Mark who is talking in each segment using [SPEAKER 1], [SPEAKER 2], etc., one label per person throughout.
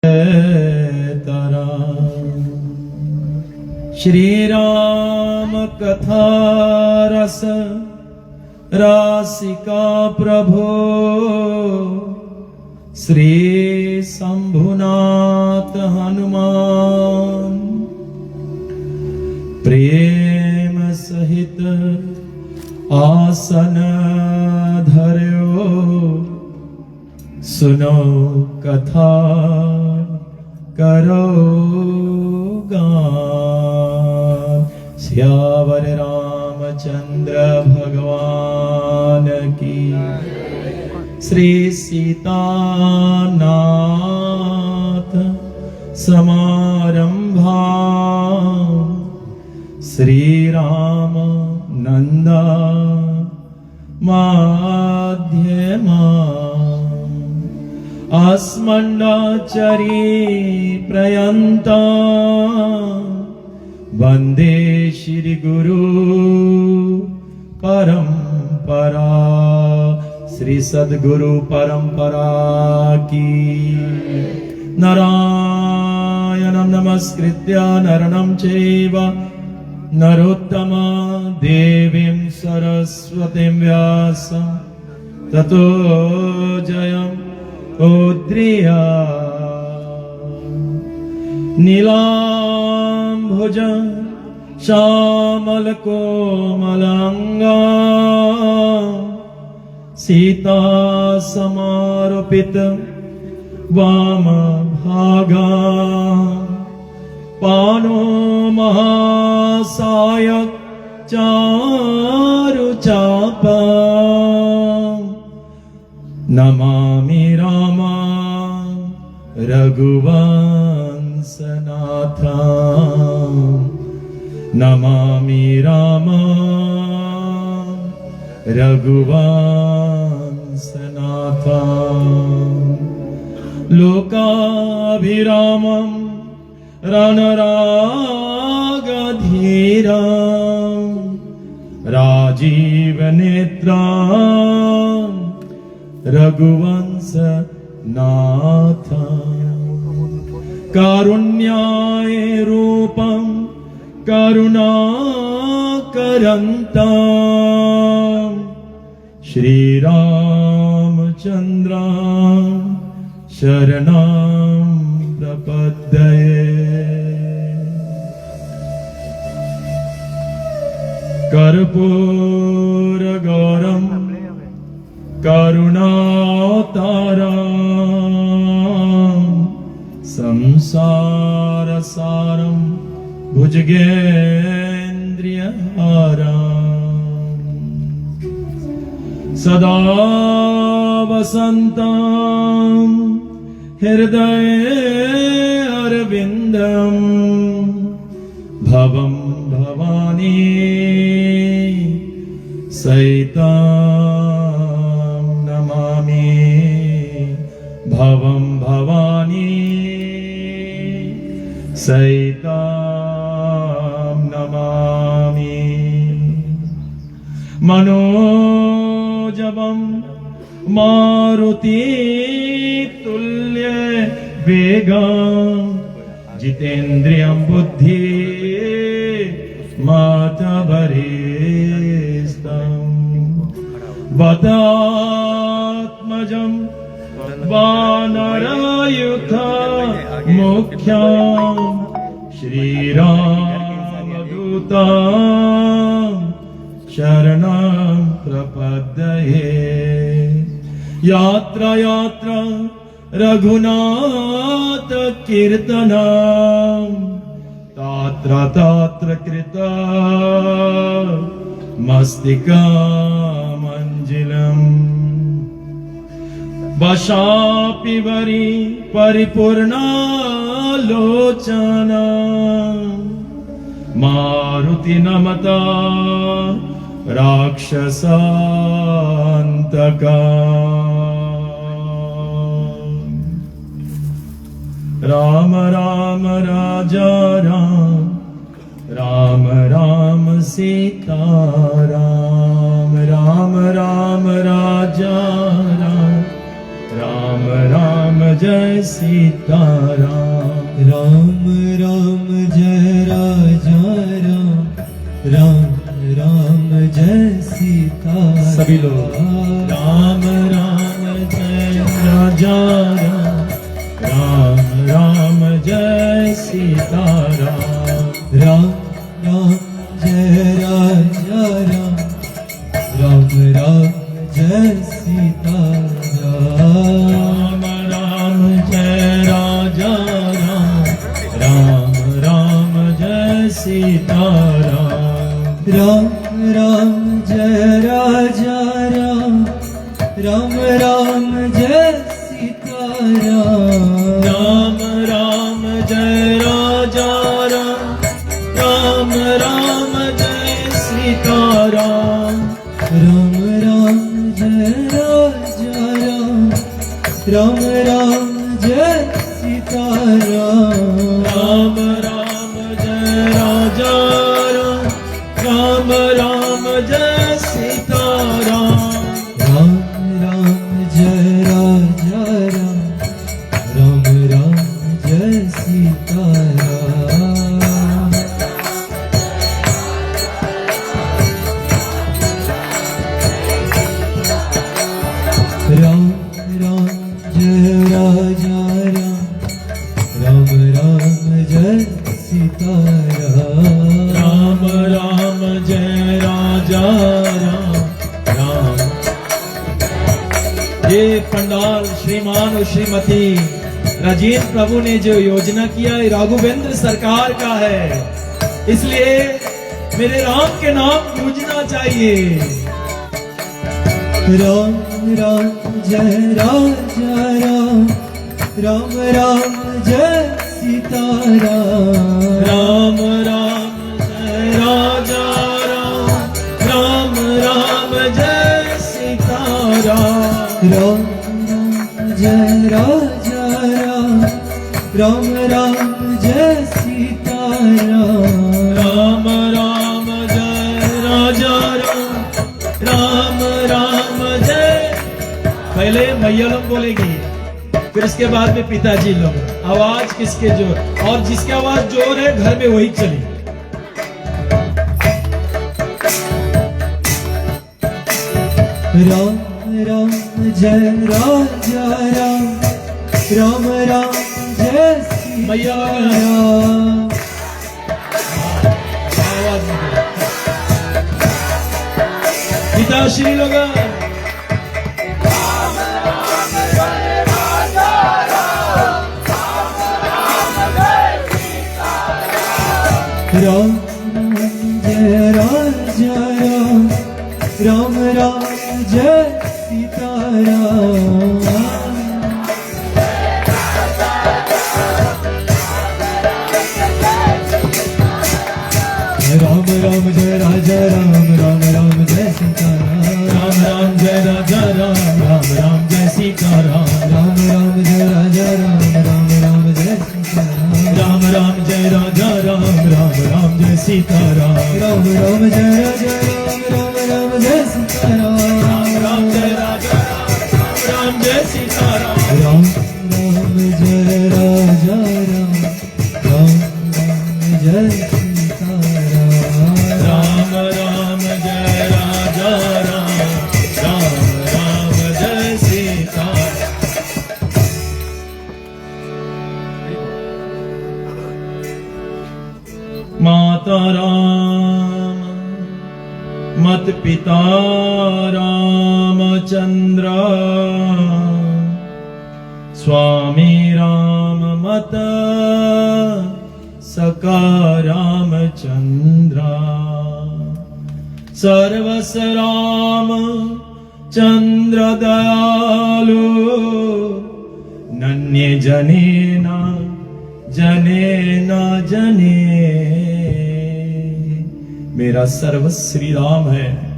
[SPEAKER 1] तारा श्री राम कथा रस रासिका प्रभो श्री शंभुनाथ हनुमान प्रेम सहित आसन धर्यो सुनो कथा करो गान। सियावर रामचंद्र भगवान की श्री सीतानाथ समारंभा श्री राम नंदा माध्यमा अस्मण्डाचरी प्रयन्ता वन्दे श्री गुरु परंपरा श्री सद्गुरु परंपरा की। नारायणं नमस्कृत्य नरं चैव नरोत्तमा देवीं सरस्वतीं व्यासं ततो जयम् उद्रिया। नीलाम्भुज श्यामल कोमलांगा सीता समारोपित वाम भागा पानो महासायक चारु चापा नमामि रामा रघुवंशनाथा नमामि रामा रघुवंशनाथा लोकाभिरामं रणरागधीरा राजीवनेत्रा रघुवंश नाथ कारुण्याय रूपं करुणाकरन्ता श्री रामचंद्र शरणं प्रपद्ये। कर्पूरगौरं करुणावतारा संसारसारं भुजगेन्द्रियहारा सदा वसन्तं हृदये अरविन्दं भवं भवानी सहितं नमामि भवं भवानी सहितं नमामि। मनोजवं मारुति तुल्य वेगं जितेन्द्रियं बुद्धि मातभरेस्तं वदात्मजं वानरयुथ मुख्यं श्रीरामदूतं शरणं प्रपद्ये। यात्रा यात्रा रघुनाथ कीर्तनं तात्र तात्र कृता मस्तिका मंजिलम् वशापि वरी परिपूर्णा लोचना मारुति नमता राक्षसान्तका। राम राम राजा राम राम राम सीता राम राम राम राजा राम राम राम जय सीताराम।
[SPEAKER 2] राम राम जय राजा राम, राम राम जय सीताराम।
[SPEAKER 1] सभी लोग राम राम जय राजा राम, राम राम जय सीताराम।
[SPEAKER 2] राम राम जय राजा राम, राम राम जय सीताराम।
[SPEAKER 1] राम राम जय राजा राम, राम राम जय सीताराम।
[SPEAKER 2] राम राम जय राजा राम, राम राम जय सीताराम।
[SPEAKER 1] राम राम जय राजा राम, राम राम जय सीताराम।
[SPEAKER 2] राम राम जय राजा राम, राम राम जय सीताराम।
[SPEAKER 1] राम राम जय राजा राम, राम राम जय सीताराम।
[SPEAKER 2] राम राम जय राजा राम, राम राम जय सीताराम। राम राम जय राजा राम, राम राम जय सीताराम।
[SPEAKER 1] राम राम जय राजा राम, राम। ये पंडाल श्रीमान और श्रीमती राजेंद्र प्रभु ने जो योजना किया है राघवेंद्र सरकार का है, इसलिए मेरे राम के नाम गूंजना चाहिए।
[SPEAKER 2] राम राम जय राजा राम, राम राम जय सीताराम।
[SPEAKER 1] राम राम जय राजा राम, राम राम जय सीताराम।
[SPEAKER 2] राम राम जय राजा राम, राम राम जय सीताराम।
[SPEAKER 1] राम राम जय राजा राम, राम राम जय। पहले मैया लोग बोलेगी, फिर इसके बाद में पिताजी लोग। आवाज किसके जोर, और जिसकी आवाज जोर है घर में वही चली।
[SPEAKER 2] राम राम जय राजा राम, राम राम जय
[SPEAKER 1] मैया
[SPEAKER 2] सीताराम।
[SPEAKER 1] आवाज निकले। पिताश्री लोग
[SPEAKER 2] राम जय राजा राम, राम राम जय सीताराम। राम राम जय राजा राम, राम राम जय सीताराम।
[SPEAKER 1] राम राम जय राजा राम, राम राम जय सीताराम।
[SPEAKER 2] राम राम जय राजा राम, राम राम जय सीताराम।
[SPEAKER 1] राम राम जय राजा राम, राम राम जय सीताराम।
[SPEAKER 2] राम राम जय राजा राम, राम राम जय सीताराम।
[SPEAKER 1] राम राम जय राजा राम, राम जय सीताराम।
[SPEAKER 2] राम राम जय राजा राम, राम राम जय सीताराम।
[SPEAKER 1] राम राम जय राजा राम, राम राम जय सीताराम। माता राम, मत पिता रामचंद्र, स्वामी राम मत सका रामचंद्र। सर्वस राम चंद्र दयालु, नन्ये जनेन जनेन जने। मेरा सर्व श्री राम है,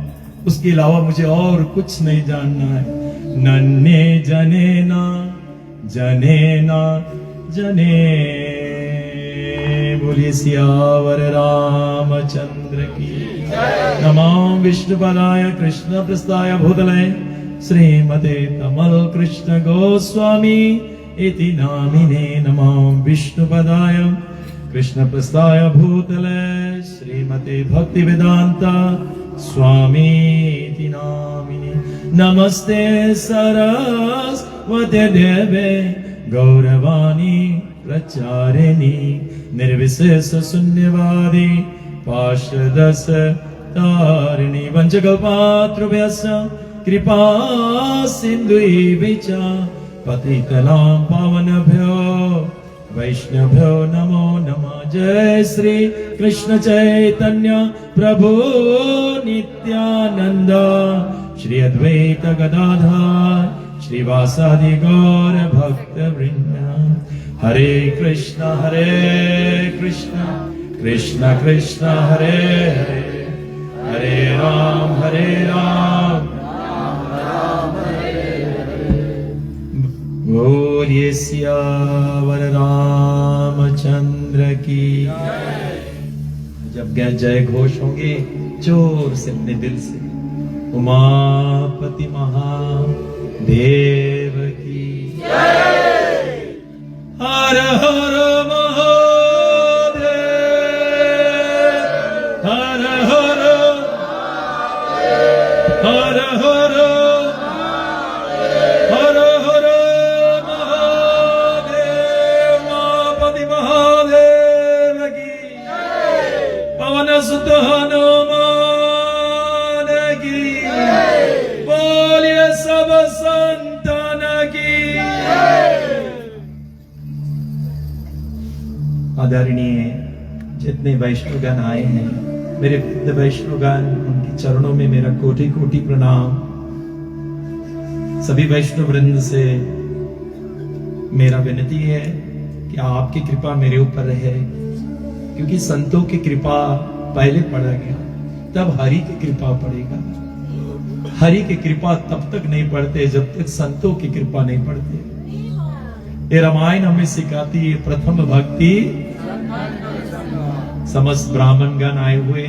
[SPEAKER 1] उसके अलावा मुझे और कुछ नहीं जानना है। नन्हे जनेन जनेन जने। बोलिए सियावर रामचंद्र की। नमो विष्णुपदाय कृष्ण प्रस्थाय भूतले श्रीमते कमल कृष्ण गोस्वामी इति नामिने नमो विष्णुपदाय कृष्णप्रस्थाय भूतले श्रीमते भक्तिवेदांता स्वामी इति नामिने नमस्ते सरस्वती देवे गौरवाणी प्रचारिणी निर्विशेष शून्यवादी पार्षदस तारिणी वंशकल्पातृभ्यश्च कृपा सिन्धुभ्यश्च पतितनां पावनेभ्यो वैष्णवेभ्यो नमो नमः। जय श्री कृष्ण चैतन्य प्रभु नित्यानंद श्री अद्वैत गदाधर श्रीवासादि गौर भक्त वृंद। हरे कृष्ण कृष्ण कृष्ण हरे हरे हरे राम बोलिए सियावर रामचंद्र की। जब जय घोष होंगे जोर से अपने दिल से उमापति महादेव की हर हर महादेव हर हर हर हर हर हर महादेव उमापति महादेव की पवन सुत हनुमान की बोलिए सब संतान की। आदरणीय जितने वैष्णवगण आए हैं, मेरे वृद्ध वैष्णवगण, उनके चरणों में मेरा कोटि कोटि प्रणाम। सभी वैष्णव वृंद से मेरा विनती है कि आपकी कृपा मेरे ऊपर रहे, क्योंकि संतों की कृपा पहले पड़ा गया, तब हरि की कृपा पड़ेगा। हरि की कृपा तब तक नहीं पड़ते जब तक संतों की कृपा नहीं पड़ती। ये रामायण हमें सिखाती है प्रथम भक्ति। समस्त ब्राह्मण गण आए हुए,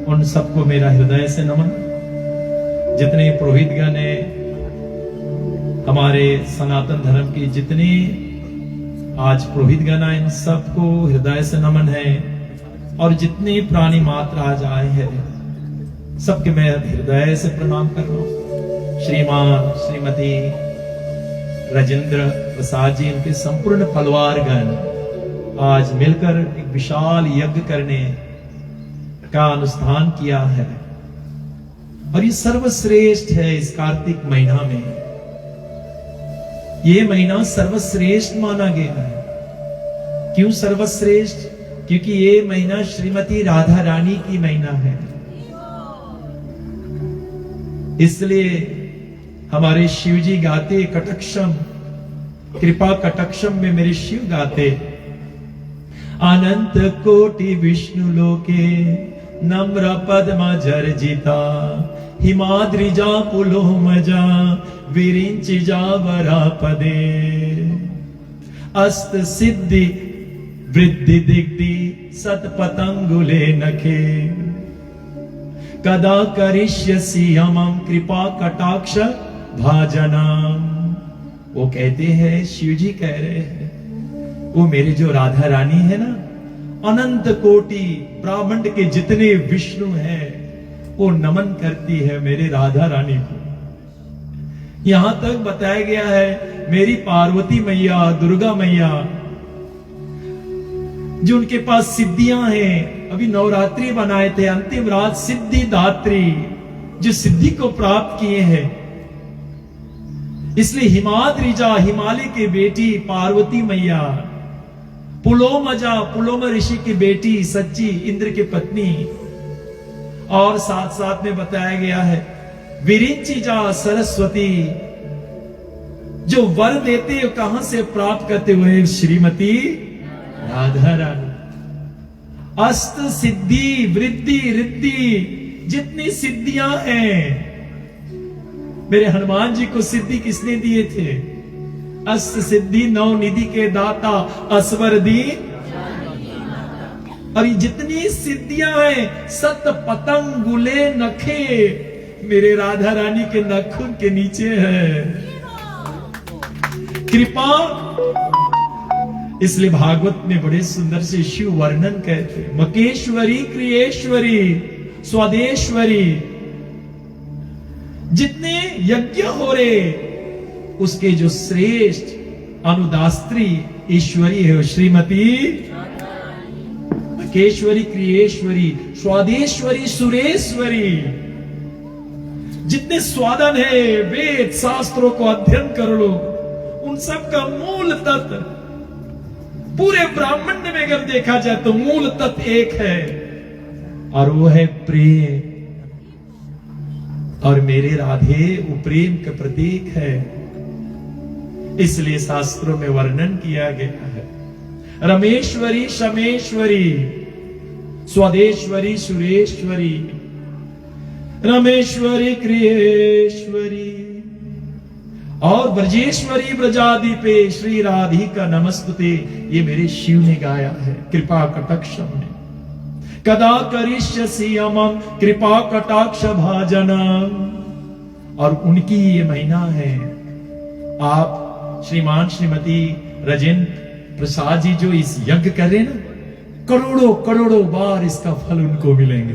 [SPEAKER 1] उन सबको मेरा हृदय से नमन। जितने पुरोहित गण हैं, हमारे सनातन धर्म की जितने आज पुरोहित गण आए, इन सबको हृदय से नमन है। और जितने प्राणी मात्र आज आए हैं, सबके मैं हृदय से प्रणाम कर रहा हूं। श्रीमान श्रीमती राजेंद्र प्रसाद जी, उनके संपूर्ण परिवार गण आज मिलकर एक विशाल यज्ञ करने का अनुष्ठान किया है। और ये सर्वश्रेष्ठ है इस कार्तिक महीना में। ये महीना सर्वश्रेष्ठ माना गया है। क्यों सर्वश्रेष्ठ? क्योंकि ये महीना श्रीमती राधा रानी की महीना है। इसलिए हमारे शिव जी गाते कटक्षम, कृपा कटक्षम में मेरे शिव गाते, अनंत कोटि विष्णु लोके नम्र पद्म जर्जिता हिमाद्रिजा पुलोमजा विरिंचिजा वरापदे अस्त सिद्धि वृद्धि दिग्धि सतपतंगुले नखे कदा करिष्यसि हमं कृपा कटाक्ष भाजनम। वो कहते हैं, शिव जी कह रहे हैं, वो मेरी जो राधा रानी है ना, अनंत कोटि ब्रह्मांड के जितने विष्णु हैं, वो नमन करती है मेरे राधा रानी को। यहां तक बताया गया है, मेरी पार्वती मैया, दुर्गा मैया, जो उनके पास सिद्धियां हैं, अभी नवरात्रि बनाए थे, अंतिम रात सिद्धि दात्री, जो सिद्धि को प्राप्त किए हैं। इसलिए हिमाद्रिजा, हिमालय की बेटी पार्वती मैया, पुलोमजा, पुलोम ऋषि की बेटी सच्ची, इंद्र की पत्नी, और साथ साथ में बताया गया है विरिंचिजा सरस्वती, जो वर देते हो कहां से प्राप्त करते हुए, श्रीमती राधा रानी। अस्त सिद्धि वृद्धि रिद्धि, जितनी सिद्धियां हैं, मेरे हनुमान जी को सिद्धि किसने दिए थे? अस्त सिद्धि नौ निधि के दाता असवर दी। और ये जितनी सिद्धियां हैं, सत पतंगुले नखे, मेरे राधा रानी के नाखून के नीचे है। कृपा, इसलिए भागवत में बड़े सुंदर से शिव वर्णन कहते हैं, मकेश्वरी, क्रियेश्वरी, स्वदेश्वरी। जितने यज्ञ हो रहे उसके जो श्रेष्ठ अनुदास्त्री ईश्वरी है, श्रीमती मकेश्वरी, क्रियेश्वरी, स्वादेश्वरी, सुरेश्वरी। जितने स्वादन है, वेद शास्त्रों को अध्ययन कर लो, उन सब का मूल तत्व पूरे ब्राह्मण्य में अगर देखा जाए तो मूल तत्व एक है, और वो है प्रेम। और मेरे राधे वो प्रेम का प्रतीक है, इसलिए शास्त्रों में वर्णन किया गया है। रमेश्वरी, शमेश्वरी, स्वदेश्वरी, सुरेश्वरी, रमेश्वरी, क्रियेश्वरी, और ब्रजेश्वरी, ब्रजादीपे श्री राधिका नमस्तुते, ये मेरे शिव ने गाया है कृपा कटाक्षम में। कदा करिष्यसि यमं कृपा कटाक्ष भाजनम, और उनकी ये महीना है। आप श्रीमान श्रीमती राजेंद्र प्रसाद जी जो इस यज्ञ कर रहे हैं ना, करोड़ों करोड़ों बार इसका फल उनको मिलेंगे।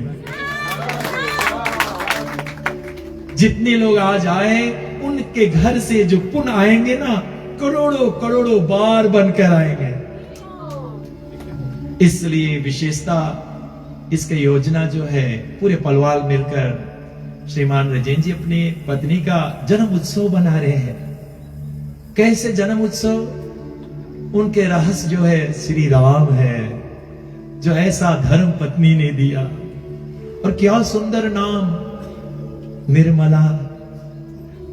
[SPEAKER 1] जितने लोग आज आए उनके घर से जो पुण्य आएंगे ना, करोड़ों करोड़ों बार बनकर आएंगे। इसलिए विशेषता इसका योजना जो है, पूरे पलवाल मिलकर श्रीमान राजेंद्र जी अपने पत्नी का जन्म उत्सव बना रहे हैं। कैसे जन्म उत्सव? उनके रहस्य जो है श्री राम है, जो ऐसा धर्म पत्नी ने दिया। और क्या सुंदर नाम, निर्मला।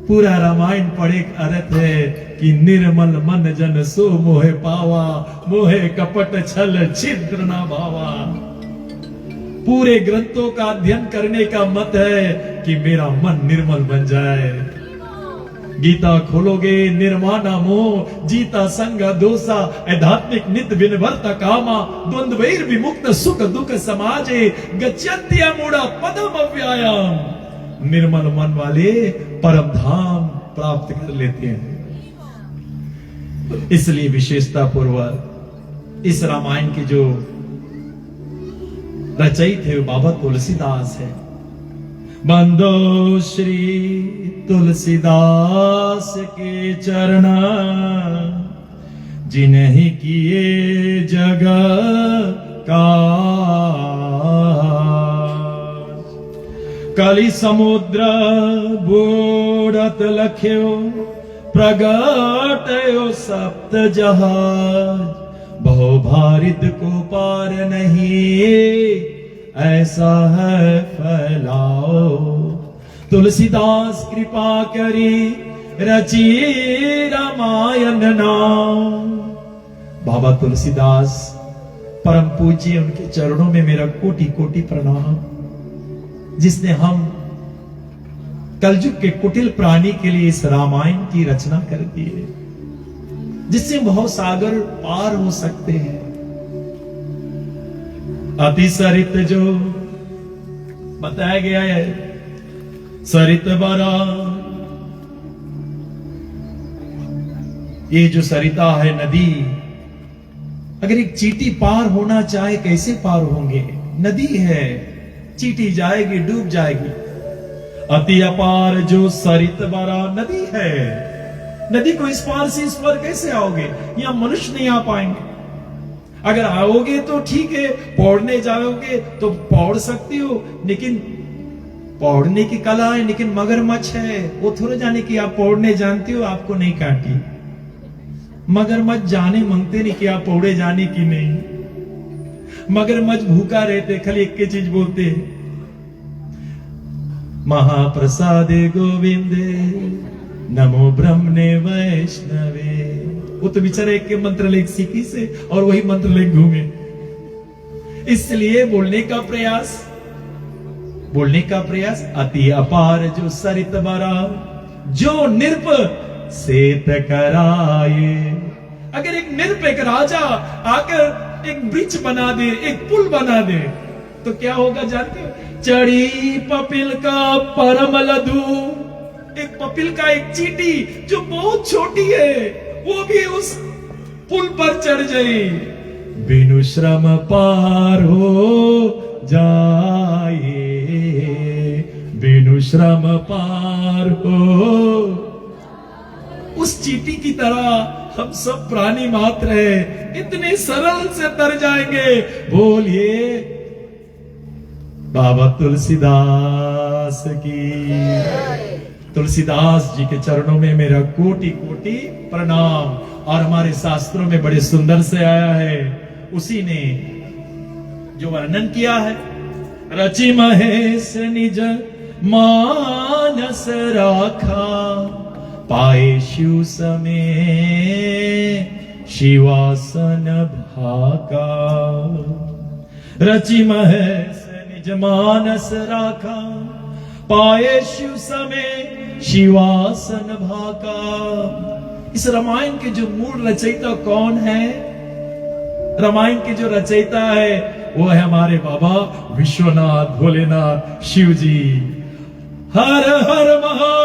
[SPEAKER 1] पूरा रामायण पढ़े अर्थ है कि निर्मल मन जन सो मोहे पावा, मोहे कपट छल छिद्र ना भावा। पूरे ग्रंथों का अध्ययन करने का मत है कि मेरा मन निर्मल बन जाए। गीता खोलोगे, निर्माना मोह जीता संग दोषा, आध्यात्मिक नित विनवर्त कामा, द्वंद्वैर विमुक्त सुख दुख समाजे, गच्छन्त्य मूढ़ा पदम अव्यायाम। निर्मल मन वाले परम धाम प्राप्त कर लेते हैं। इसलिए विशेषता पूर्वक इस रामायण के जो रचयित है वो बाबा तुलसीदास है। बंदो श्री तुलसीदास के चरणा, जिन्हीं किए जग कलि समुद्र बूढ़त लख्यो, प्रगटयो सप्त जहाज, बहु भारित को पार नहीं, ऐसा है फैलाओ। तुलसीदास कृपा करी रची रामायण नाम। बाबा तुलसीदास परम पूज्य, उनके चरणों में मेरा कोटि कोटि प्रणाम, जिसने हम कलयुग के कुटिल प्राणी के लिए इस रामायण की रचना कर दी है, जिससे बहुत सागर पार हो सकते हैं। अति सरित जो बताया गया है, सरित बरा, ये जो सरिता है नदी, अगर एक चींटी पार होना चाहे कैसे पार होंगे? नदी है, चींटी जाएगी डूब जाएगी। अति अपार जो सरित बरा, नदी है, नदी को इस पार से इस पार कैसे आओगे? यहां मनुष्य नहीं आ पाएंगे। अगर आओगे तो ठीक है, पौड़ने जाओगे तो पौड़ सकती हो, लेकिन पौड़ने की कला है, लेकिन मगरमच्छ है, वो थोड़े जाने की आप पौड़ने जानती हो, आपको नहीं काटी। मगरमच्छ जाने मांगते नहीं कि आप पौड़े जाने की नहीं। मगरमच्छ भूखा रहते, खाली एक ही चीज बोलते, महाप्रसादे गोविंदे नमो ब्रह्मणे वैष्णवे। वो तो बेचारे एक के मंत्र लेख सीखी से और वही मंत्र लेख घूमे। इसलिए बोलने का प्रयास अति अपार जो सरित बरा, जो निरप सेत कराए। अगर एक निरप, एक राजा आकर एक ब्रिज बना दे, एक पुल बना दे, तो क्या होगा जानते हो? चढ़ी पपिल का परम लधु, एक पपिल का एक चींटी जो बहुत छोटी है, वो भी उस पुल पर चढ़ गई। बिनु श्रम पार हो जाए, बिनु श्रम पार हो। उस चींटी की तरह हम सब प्राणी मात्र हैं, इतने सरल से तर जाएंगे। बोलिए बाबा तुलसीदास की। तुलसीदास जी के चरणों में मेरा कोटि कोटि प्रणाम। और हमारे शास्त्रों में बड़े सुंदर से आया है, उसी ने जो वर्णन किया है। रचि महेश निज मानस राखा, पाए शिव समे शिवासन भाका। रचि महेश निज मानस राखा, पाए शिव समे शिवासन भाका। इस रामायण के जो मूल रचयिता कौन है? रामायण के जो रचयिता है वो है हमारे बाबा विश्वनाथ भोलेनाथ शिव जी। हर हर महादेव।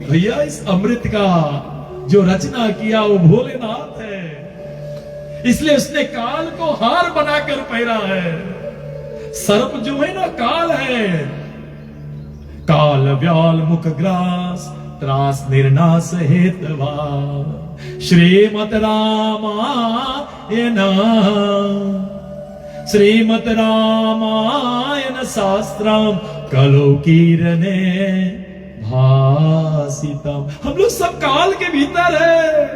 [SPEAKER 1] भैया इस अमृत का जो रचना किया वो भोलेनाथ है, इसलिए उसने काल को हार बनाकर पहना है। सर्प जो है ना काल है। काल व्याल मुख ग्रास, त्रास निर्नाश हेतवा। श्रीमत रामायण, श्रीमत रामायण शास्त्रम कलो कीरणे भासितम। हम लोग सब काल के भीतर है।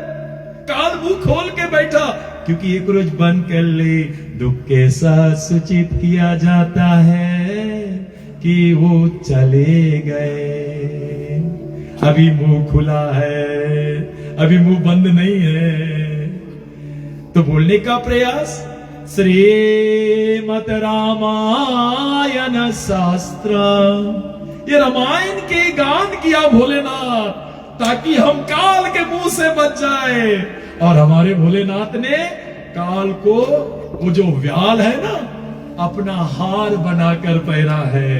[SPEAKER 1] काल मुंह खोल के बैठा, क्योंकि एक रोज बंद कर ले दुख के साथ सूचित किया जाता है कि वो चले गए। अभी मुंह खुला है, अभी मुंह बंद नहीं है। तो बोलने का प्रयास। श्रीमत रामायण शास्त्र, ये रामायण के गान किया भोलेनाथ, ताकि हम काल के मुंह से बच जाए। और हमारे भोलेनाथ ने काल को, वो जो व्याल है ना, अपना हार बनाकर पहना है।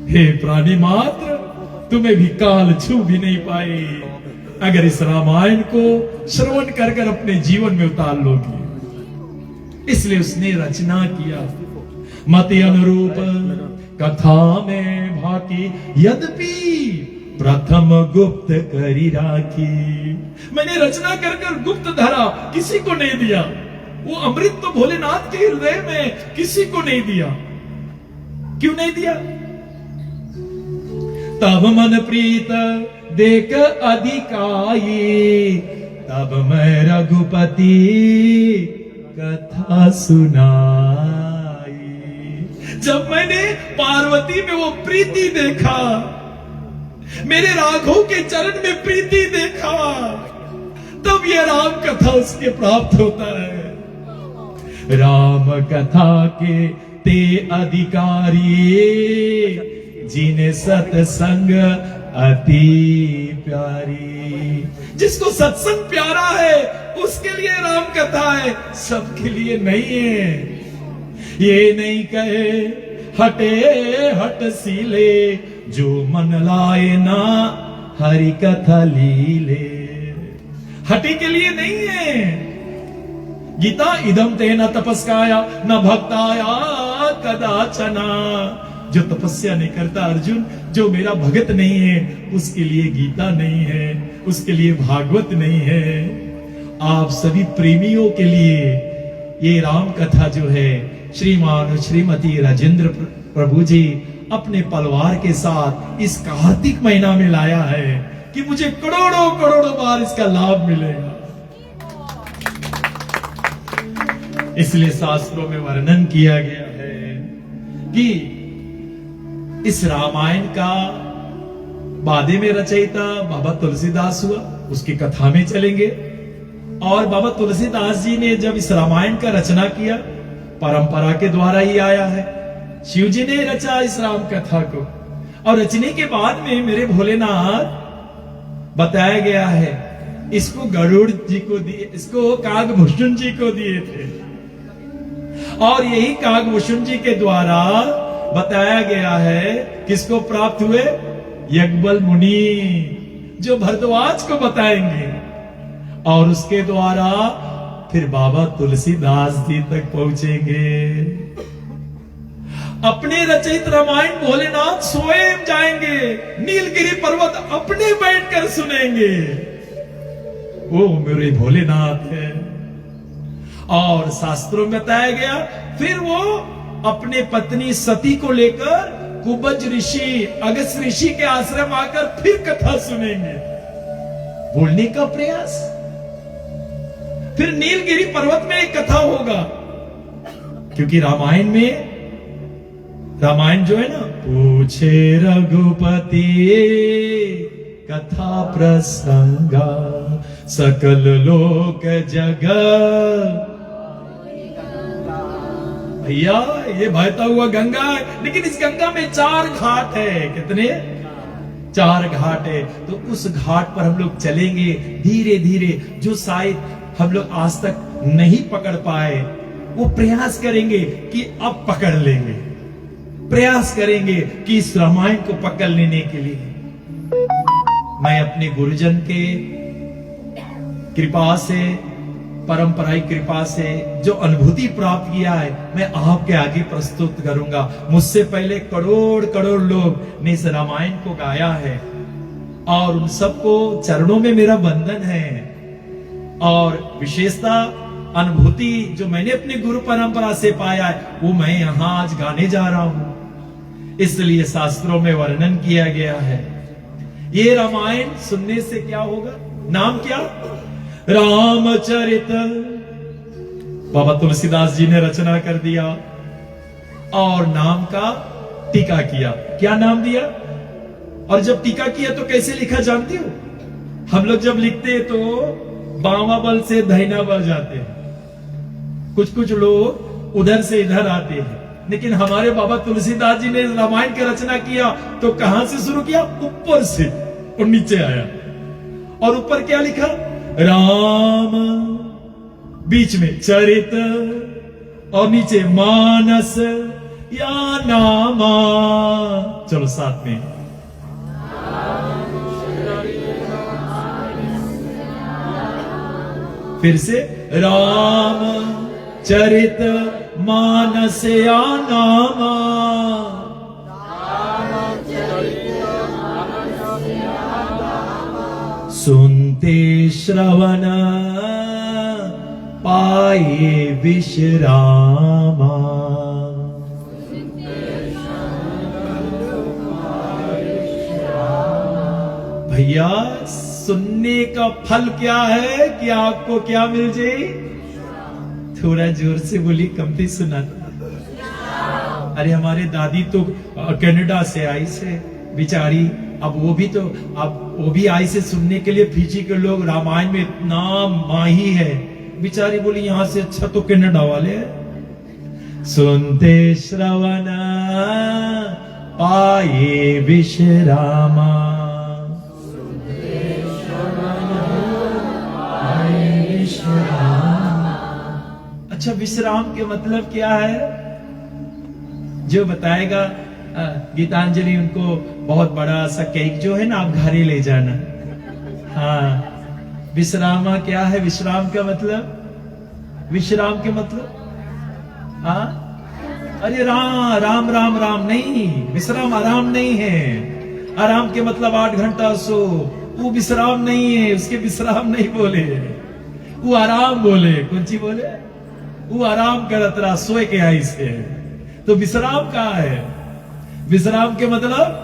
[SPEAKER 1] हे प्राणी मात्र, तुम्हें भी काल छू भी नहीं पाए अगर इस रामायण को श्रवण कर कर अपने जीवन में उतार लोगी। इसलिए उसने रचना किया। मति अनुरूप कथा में भाकी, यद्यपि प्रथम गुप्त करी राखी। मैंने रचना कर कर गुप्त धरा, किसी को नहीं दिया। वो अमृत तो भोलेनाथ के हृदय में, किसी को नहीं दिया। क्यों नहीं दिया? तब मन प्रीत देख अधिकाई, तब मैं रघुपति कथा सुनाई। जब मैंने पार्वती में वो प्रीति देखा, मेरे राघव के चरण में प्रीति देखा, तब ये राम कथा उसके प्राप्त होता है। राम कथा के ते अधिकारी, जिन्हें सत्संग अति प्यारी। जिसको सत्संग प्यारा है उसके लिए राम कथा है, सबके लिए नहीं है। ये नहीं कहे हटे हट सीले, जो मन लाए ना हरि कथा लीले। हटी के लिए नहीं है। गीता इदम तेन तपस्काया न भक्ताया कदाचना। जो तपस्या नहीं करता अर्जुन, जो मेरा भगत नहीं है, उसके लिए गीता नहीं है, उसके लिए भागवत नहीं है। आप सभी प्रेमियों के लिए ये राम कथा जो है, श्रीमान श्रीमती राजेंद्र प्रभु जी अपने परिवार के साथ इस कार्तिक महीना में लाया है कि मुझे करोड़ों करोड़ों बार इसका लाभ मिलेगा। इसलिए शास्त्रों में वर्णन किया गया है कि इस रामायण का बादे में रचयिता बाबा तुलसीदास हुआ। उसकी कथा में चलेंगे। और बाबा तुलसीदास जी ने जब इस रामायण का रचना किया, परंपरा के द्वारा ही आया है। शिव जी ने रचा इस राम कथा को, और रचने के बाद में मेरे भोलेनाथ बताया गया है, इसको गरुड़ जी को दिए, इसको कागभूषण जी को दिए थे। और यही कागभूषण जी के द्वारा बताया गया है, किसको प्राप्त हुए? यज्ञबल मुनि जो भरद्वाज को बताएंगे और उसके द्वारा फिर बाबा तुलसीदास जी तक पहुंचेंगे। अपने रचित रामायण भोलेनाथ स्वयं जाएंगे, नीलगिरी पर्वत अपने बैठकर सुनेंगे। वो मेरे भोलेनाथ है। और शास्त्रों में बताया गया फिर वो अपने पत्नी सती को लेकर कुब्ज ऋषि अगस्त ऋषि के आश्रम आकर फिर कथा सुनेंगे। बोलने का प्रयास। फिर नीलगिरी पर्वत में एक कथा होगा, क्योंकि रामायण जो है ना, पूछे रघुपति कथा प्रसंगा सकल लोक जगत। भैया ये बहता हुआ गंगा है, लेकिन इस गंगा में 4 घाट है। कितने? 4 घाट है। तो उस घाट पर हम लोग चलेंगे धीरे धीरे, जो शायद हम लोग आज तक नहीं पकड़ पाए, वो प्रयास करेंगे कि अब पकड़ लेंगे। प्रयास करेंगे कि इस रामायण को पकड़ लेने के लिए। मैं अपने गुरुजन के कृपा से, परंपराइक कृपा से जो अनुभूति प्राप्त किया है, मैं आपके आगे प्रस्तुत करूंगा। मुझसे पहले करोड़ करोड़ लोग ने इस रामायण को गाया है और उन सबको चरणों में मेरा वंदन है। और विशेषता अनुभूति जो मैंने अपनी गुरु परंपरा से पाया है, वो मैं यहां आज गाने जा रहा हूं। इसलिए शास्त्रों में वर्णन किया गया है। ये रामायण सुनने से क्या होगा? नाम क्या? रामचरित। बाबा तुलसीदास जी ने रचना कर दिया और नाम का टीका किया। क्या नाम दिया? और जब टीका किया तो कैसे लिखा जानती हो? हम लोग जब लिखते तो बामा बल से दाहिना बल जाते हैं, कुछ लोग उधर से इधर आते हैं, लेकिन हमारे बाबा तुलसीदास जी ने रामायण की रचना किया तो कहां से शुरू किया? ऊपर से और नीचे आया। और ऊपर क्या लिखा? राम, बीच में चरित और नीचे मानस या नामा। चलो साथ में। फिर से राम चरित मानस या नामा। सुनते श्रवण पाए विश्रामा। भैया सुनने का फल क्या है कि आपको क्या मिल जाए? थोड़ा जोर से बोली, कमती सुना। अरे हमारे दादी तो कनाडा से आई से बेचारी, अब वो भी आई से सुनने के लिए। फीजी के लोग रामायण में इतना माही है, बेचारी बोली यहां से अच्छा तो कनाडा वाले हैं। सुनते श्रवण पाए विश्रामा। अच्छा, विश्राम के मतलब क्या है? जो बताएगा गीतांजलि, उनको बहुत बड़ा सा केक जो है ना, आप घर ही ले जाना। हाँ, विश्रामा क्या है? विश्राम का मतलब, विश्राम के मतलब, हाँ, अरे राम राम राम नहीं, विश्राम आराम नहीं है। आराम के मतलब 8 घंटा सो, वो विश्राम नहीं है। उसके विश्राम नहीं बोले, वो आराम बोले। कौन सी बोले? वो आराम करत रहा, सोए के आई से। तो विश्राम कहाँ है? विश्राम के मतलब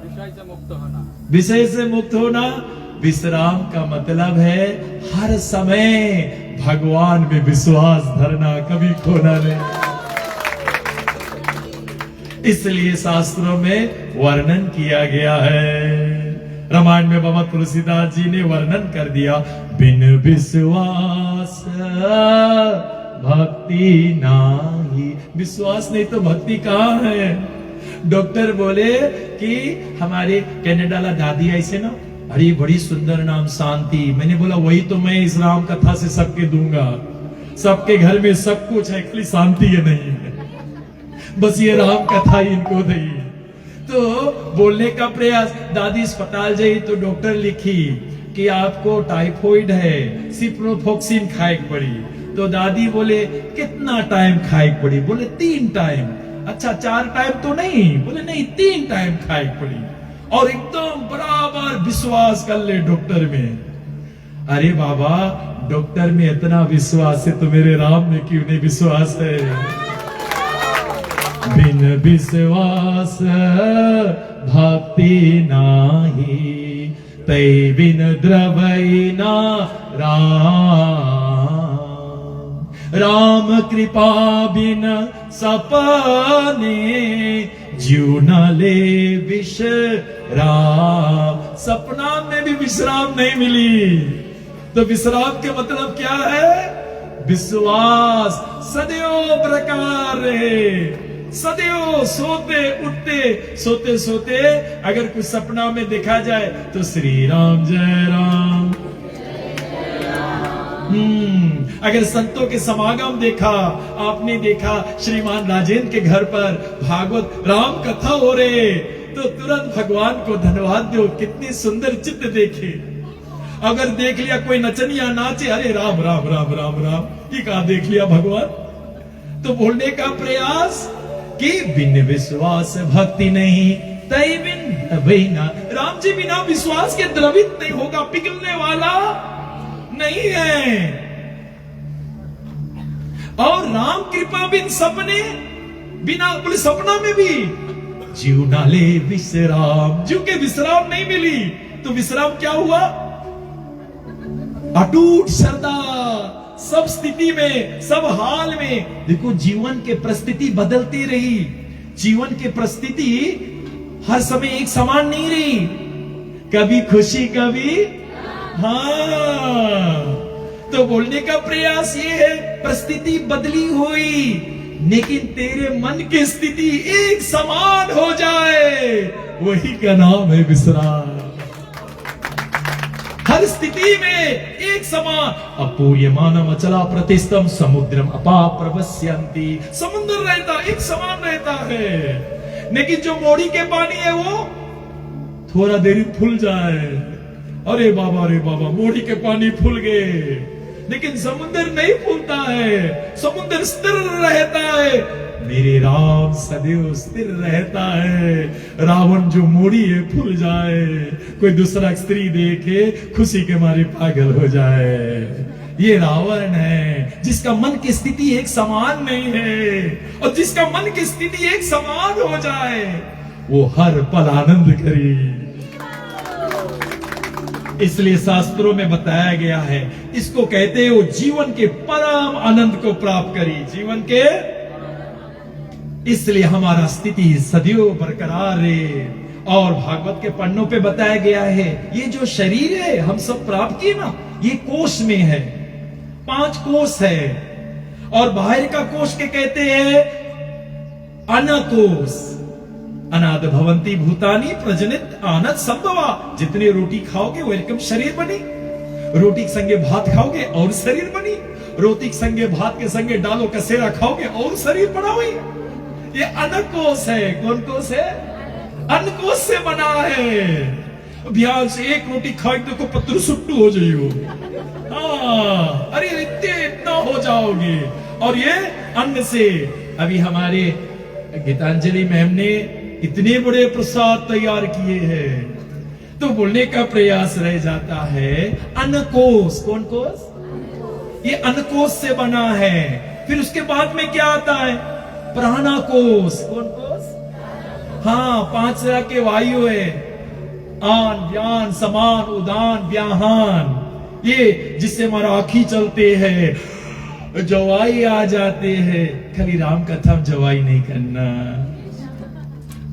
[SPEAKER 1] विषय से मुक्त होना। विषय से मुक्त होना। विश्राम का मतलब है हर समय भगवान में विश्वास धरना, कभी खोना नहीं। इसलिए शास्त्रों में वर्णन किया गया है। रामायण में बाबा तुलसीदास जी ने वर्णन कर दिया, बिन विश्वास भक्ति नाही। विश्वास नहीं तो भक्ति कहाँ है? डॉक्टर बोले कि हमारे कनाडा ला दादी ऐसे ना, अरे बड़ी सुंदर नाम शांति। मैंने बोला वही तो मैं इस राम कथा से सबके दूंगा। सबके घर में सब कुछ है, खाली शांति है नहीं है, बस ये राम कथा ही इनको दी। तो बोलने का प्रयास, दादी अस्पताल गई तो डॉक्टर लिखी कि आपको टाइफॉइड है, सिप्रोफॉक्सिन खाए पड़ी। तो दादी बोले कितना टाइम खाए पड़ी? बोले 3 टाइम। अच्छा 4 टाइम तो नहीं? बोले नहीं 3 टाइम खाए पड़ी। और एकदम बराबर विश्वास कर ले डॉक्टर में। अरे बाबा डॉक्टर में इतना विश्वास है तो मेरे राम में क्यों नहीं विश्वास है? बिन विश्वास भक्ति नाही, तै बिन द्रवई ना राम। राम कृपा बिन सपने, जीव न ले विश्राम। सपना में भी विश्राम नहीं मिली। तो विश्राम के मतलब क्या है? विश्वास सदैव प्रकार रहे। सदैव सोते उठते, सोते सोते अगर कुछ सपना में देखा जाए तो श्री राम जय राम। अगर संतों के समागम देखा, आपने देखा श्रीमान राजेंद्र के घर पर भागवत राम कथा हो रहे, तो तुरंत भगवान को धन्यवाद दो, कितनी सुंदर चित्र देखे। अगर देख लिया कोई नचनिया नाचे, अरे राम राम राम राम राम, ये कहा देख लिया भगवान। तो बोलने का प्रयास कि बिन विश्वास भक्ति नहीं, तै बिन बिना। राम जी बिना विश्वास के द्रवित नहीं होगा, पिघलने वाला नहीं है। और राम कृपा बिन सपने, बिना बोले सपना में भी जीव ना ले विश्राम। जीव के विश्राम नहीं मिली तो विश्राम क्या हुआ? अटूट श्रद्धा सब स्थिति में, सब हाल में। देखो जीवन के परिस्थिति बदलती रही, जीवन के परिस्थिति हर समय एक समान नहीं रही, कभी खुशी कभी हाँ। तो बोलने का प्रयास ये है, परिस्थिति बदली हुई लेकिन तेरे मन की स्थिति एक समान हो जाए, वही का नाम है विश्राम। हर स्थिति में एक समान। अपूर्यमानम अचला प्रतिष्ठम समुद्रम अपा प्रवस्यन्ति। समुद्र रहता एक समान रहता है, लेकिन जो मोड़ी के पानी है वो थोड़ा देरी फूल जाए। अरे बाबा मोड़ी के पानी फूल गए, लेकिन समुद्र नहीं फूलता है, समुद्र स्थिर रहता है। मेरे राम सदैव स्थिर रहता है। रावण जो मोड़ी है फूल जाए, कोई दूसरा स्त्री देखे खुशी के मारे पागल हो जाए, ये रावण है जिसका मन की स्थिति एक समान नहीं है। और जिसका मन की स्थिति एक समान हो जाए वो हर पल आनंद करे। इसलिए शास्त्रों में बताया गया है, इसको कहते हो जीवन के परम आनंद को प्राप्त करी, जीवन के। इसलिए हमारा स्थिति सदैव बरकरार रहे। और भागवत के पन्नों पे बताया गया है, ये जो शरीर है हम सब प्राप्त किए ना, ये कोष में है, 5 कोष है। और बाहर का कोष के कहते हैं अनकोष। अनाद भवंती भूतानी प्रजनित आनंद संभवा। जितने रोटी खाओगे वेलकम शरीर बनी, रोटी के संगे भात खाओगे और शरीर बनी, रोटी के संगे भात के संगे डालो कसेरा खाओगे और शरीर बना हुई। ये अनकोष है। कौन कोष है? अनकोष से बना है। ध्यान से एक रोटी खाए तो पत्थर सुट्टू हो जाइयो। हाँ, अरे इतना हो जाओगे। और ये अन्न से अभी हमारे गीतांजलि मैम ने इतने बड़े प्रसाद तैयार किए हैं। तो बोलने का प्रयास रह जाता है अनकोष। कौन कोष? ये अनकोष से बना है। फिर उसके बाद में क्या आता है? प्राणाकोष। कौन कोष? हाँ, 5 तरह के वायु है, आन व्यान समान उदान व्याहान। ये जिससे हमारा आँखी चलते हैं, जवाई आ जाते हैं। खाली राम कथा में जवाई नहीं करना,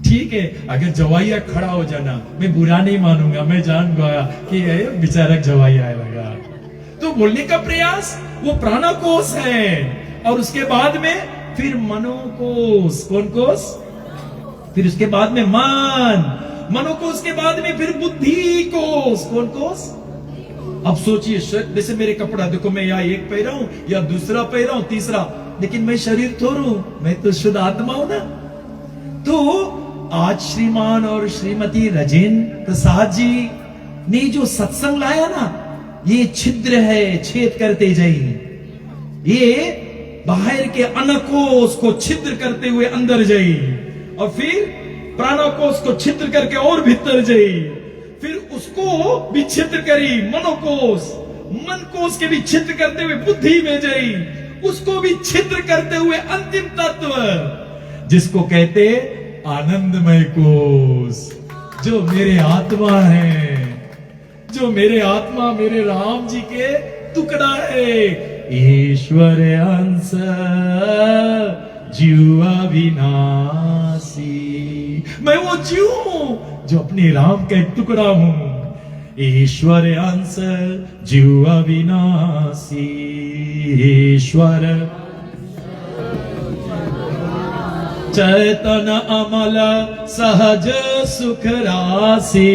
[SPEAKER 1] ठीक है? अगर जवाइया खड़ा हो जाना मैं बुरा नहीं मानूंगा, मैं जान गया कि बेचारा जवाई आए लगा। तो बोलने का प्रयास वो प्राणकोष है। और उसके बाद में फिर मनोकोष। कौन कोष? फिर उसके बाद में मन, मनोकोष के बाद में फिर बुद्धि कोष। कौन कोष? अब सोचिए, जैसे मेरे कपड़ा देखो, मैं या एक पहरा हूं या दूसरा पहरा हूं, तीसरा, लेकिन मैं शरीर थोड़ा हूं, मैं तो शुद्ध आत्मा हूं ना। तो आज श्रीमान और श्रीमती राजेंद्र प्रसाद जी ने जो सत्संग लाया ना, ये छिद्र है, छेद करते जाइए। ये बाहर के अनकोश को छिद्र करते हुए अंदर जाइए, और फिर प्राणकोश को छिद्र करके और भीतर जाइए, फिर उसको भी छिद्र करी मनोकोश, मन कोश के भी छिद्र करते हुए बुद्धि में जाइए, उसको भी छिद्र करते हुए अंतिम तत्व जिसको कहते आनंदमय कोश, जो मेरे आत्मा है, जो मेरे आत्मा मेरे राम जी के टुकड़ा है। ईश्वर अंश जीव अविनाशी, मैं वो जीव हूं जो अपने राम का एक टुकड़ा हूं। ईश्वर अंश जीव अविनाशी, ईश्वर चैतन अमल सहज सुख राशि।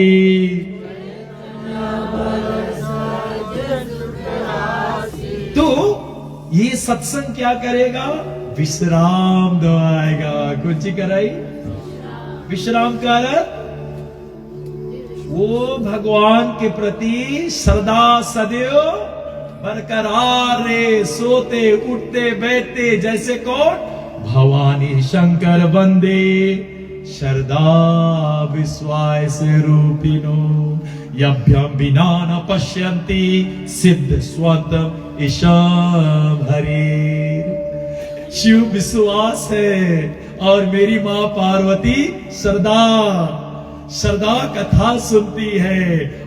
[SPEAKER 1] तो ये सत्संग क्या करेगा? विश्राम दवाएगा। कुछ ही कराई विश्राम का वो भगवान के प्रति श्रद्धा सदैव बरकरार रे, सोते उठते बैठते जैसे कौन भवानी शंकर वंदे श्रद्धा विश्वास रूपिणो यभ्यम विना न पश्यन्ति सिद्ध स्वतम ईशम हरि। शिव विश्वास है और मेरी मां पार्वती श्रद्धा कथा सुनती है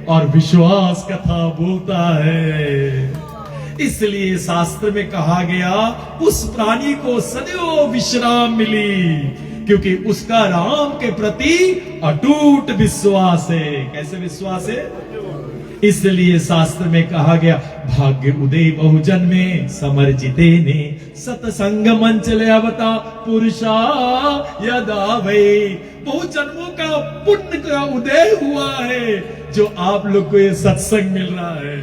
[SPEAKER 1] और विश्वास कथा बोलता है। इसलिए शास्त्र में कहा गया उस प्राणी को सदैव विश्राम मिली, क्योंकि उसका राम के प्रति अटूट विश्वास है। कैसे विश्वास है? इसलिए शास्त्र में कहा गया भाग्य उदय बहुजन में समर्जिते ने सतसंग मंच ले अवता पुरुषा यदा भई। बहुत जन्मों का पुण्य का उदय हुआ है जो आप लोग को ये सत्संग मिल रहा है।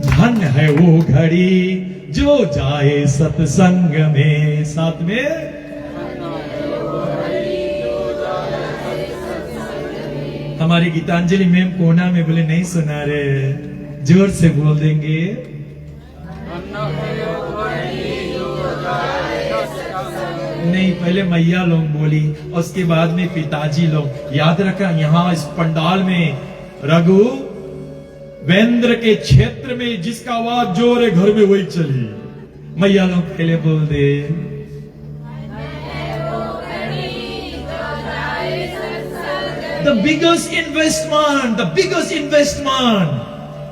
[SPEAKER 1] धन्य है वो घड़ी जो जाए सत्संग में। साथ में हमारी गीतांजलि मैम कोना में बोले नहीं सुना रहे, जोर से बोल देंगे। नहीं, पहले मैया लोग बोली और उसके बाद में पिताजी लोग। याद रखा, यहाँ इस पंडाल में रघु वेंद्र के क्षेत्र में जिसका आवाज जोर है घर में वही चली। मैया लोग पहले बोल दे। The biggest investment,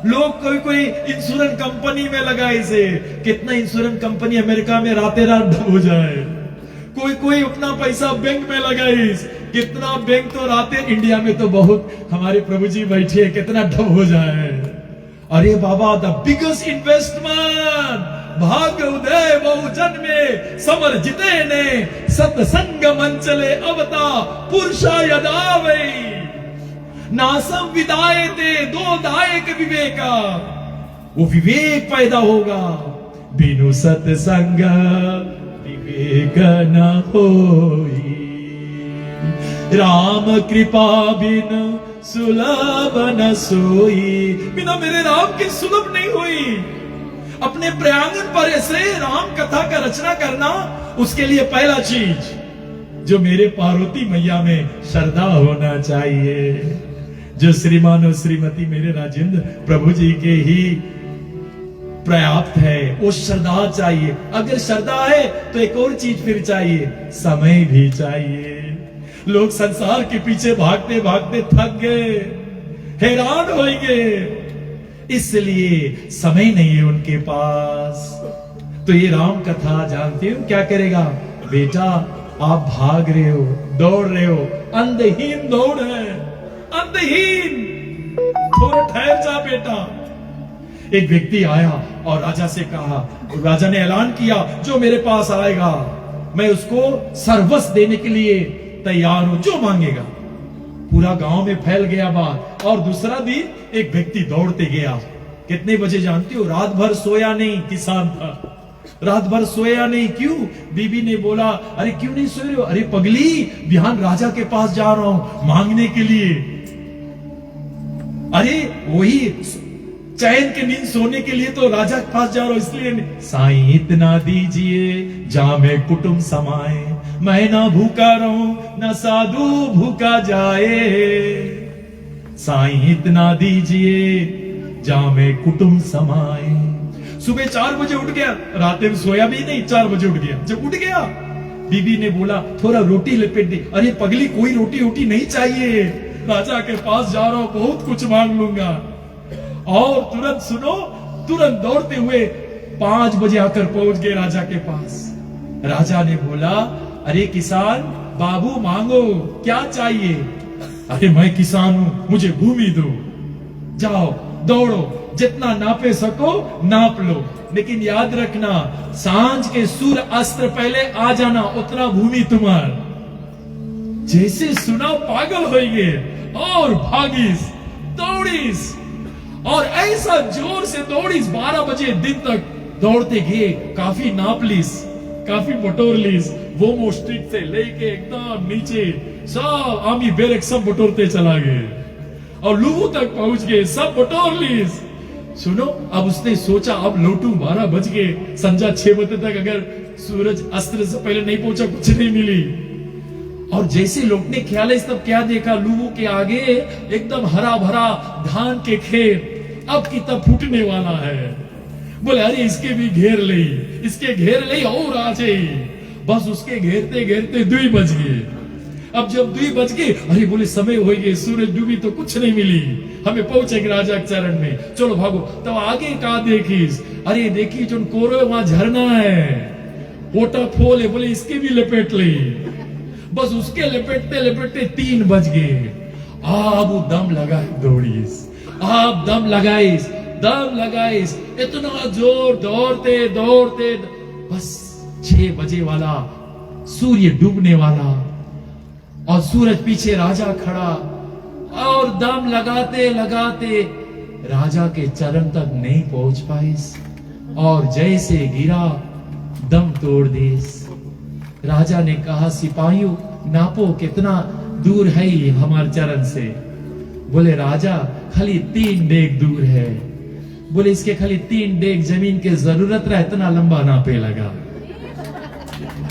[SPEAKER 1] लोग कोई इंश्योरेंस कंपनी में लगाए से। कितना इंश्योरेंस कंपनी अमेरिका में रातें रात डब हो जाए। कोई अपना पैसा बैंक में लगाए, कितना बैंक तो रातें, इंडिया में तो बहुत हमारे प्रभु जी बैठे, कितना डब हो जाए। अरे बाबा, द बिगेस्ट इन्वेस्टमेंट भाग्य उदय बहुजन में समर जिते ने सत्संग मंचले अवता पुरुषा यदा वै नासम विदाये ते दो दायक विवेका। वो विवेक पैदा होगा। बिनु सत्संग विवेक न होई, राम कृपा बिनु सुलभ न सोई। बिना मेरे राम के सुलभ नहीं हुई। अपने प्रयांगन पर ऐसे राम कथा का रचना करना, उसके लिए पहला चीज जो मेरे पार्वती मैया में श्रद्धा होना चाहिए। जो श्रीमान और श्रीमती मेरे राजेंद्र प्रभु जी के ही पर्याप्त है, वो श्रद्धा चाहिए। अगर श्रद्धा है तो एक और चीज फिर चाहिए, समय भी चाहिए। लोग संसार के पीछे भागते भागते थक गए, हैरान हो गए, इसलिए समय नहीं है उनके पास। तो ये राम कथा जानते हो क्या करेगा? बेटा, आप भाग रहे हो, दौड़ रहे हो, अंधहीन दौड़ है, अंधहीन। थोड़ा ठहर जा बेटा। एक व्यक्ति आया और राजा से कहा, राजा ने ऐलान किया जो मेरे पास आएगा मैं उसको सर्वस्व देने के लिए तैयार हूं, जो मांगेगा। पूरा गांव में फैल गया बात। और दूसरा दिन एक व्यक्ति दौड़ते गया। कितने बजे जानती हो? रात भर सोया नहीं, किसान था। रात भर सोया नहीं, क्यों? बीबी ने बोला, अरे क्यों नहीं सो रहे हो? अरे पगली, बिहान राजा के पास जा रहा हूं मांगने के लिए। अरे वही चैन के नींद सोने के लिए तो राजा के पास जा रहा हूं, इसलिए। साईं इतना दीजिए जा में कुटुंब समाए, मैं ना भूखा रहूं ना साधु भूखा जाए। साईं इतना दीजिए जा में कुटुंब समाए। सुबह 4 बजे उठ गया, रात में सोया भी नहीं, 4 बजे उठ गया। जब उठ गया, बीबी ने बोला थोड़ा रोटी लपेट दे। अरे पगली, कोई रोटी वोटी नहीं चाहिए, राजा के पास जा रहा हूं, बहुत कुछ मांग लूंगा। और तुरंत सुनो, तुरंत दौड़ते हुए 5 बजे आकर पहुंच गए राजा के पास। राजा ने बोला, अरे किसान बाबू, मांगो, क्या चाहिए? अरे मैं किसान हूं, मुझे भूमि दो। जाओ दौड़ो, जितना नापे सको नाप लो, लेकिन याद रखना सांझ के सूर्य अस्त्र पहले आ जाना, उतना भूमि तुम्हार। जैसे सुना पागल हो गए और भागीस, दौड़ीस, और ऐसा जोर से दौड़ीस 12 बजे दिन तक दौड़ते गए। काफी नाप लीस, काफी बटोर लीस, वो स्ट्रीट से लेके एकदम नीचे सब आर्मी बैरक सब बटोरते चला गए और लुबू तक पहुंच गए, सब बटोर लीस। सुनो, अब उसने सोचा अब लौटू, 12 बज गए, संजा 6 बजे तक अगर सूरज अस्त्र से पहले नहीं पहुंचा कुछ नहीं मिली। और जैसे लौटने ख्याल है, तब क्या देखा, लुबू के आगे एकदम हरा भरा धान के खेत, अब की तब फूटने वाला है। बोले अरे इसके भी घेर ले, इसके घेर ले और आ जाए। बस उसके घेरते घेरते 2 बज गए। अब जब 2 बज गए, अरे बोले समय हो गए, सूरज डूबी तो कुछ नहीं मिली, हमें पहुंचेंगे राजा के चरण में, चलो भागो। तब आगे कहा देखीस, अरे देखी जो कोरो वहां झरना है, पोटा फोल है, बोले इसके भी लपेट ले। बस उसके लपेटते लपेटते 3 बज गए। अब वो दम लगाए दौड़ीस, आप दम लगाइस, दम लगाइस, इतना जोर दौड़ते दौड़ते बस 6 बजे वाला सूर्य डूबने वाला और सूरज पीछे राजा खड़ा, और दम लगाते लगाते राजा के चरण तक नहीं पहुंच पाइस, और जैसे गिरा दम तोड़ दिस। राजा ने कहा, सिपाहियों नापो कितना दूर है ये हमारे चरण से। बोले राजा खाली 3 डेग दूर है। बोले इसके खाली 3 डेग जमीन के जरूरत रहा, इतना लंबा नापे लगा,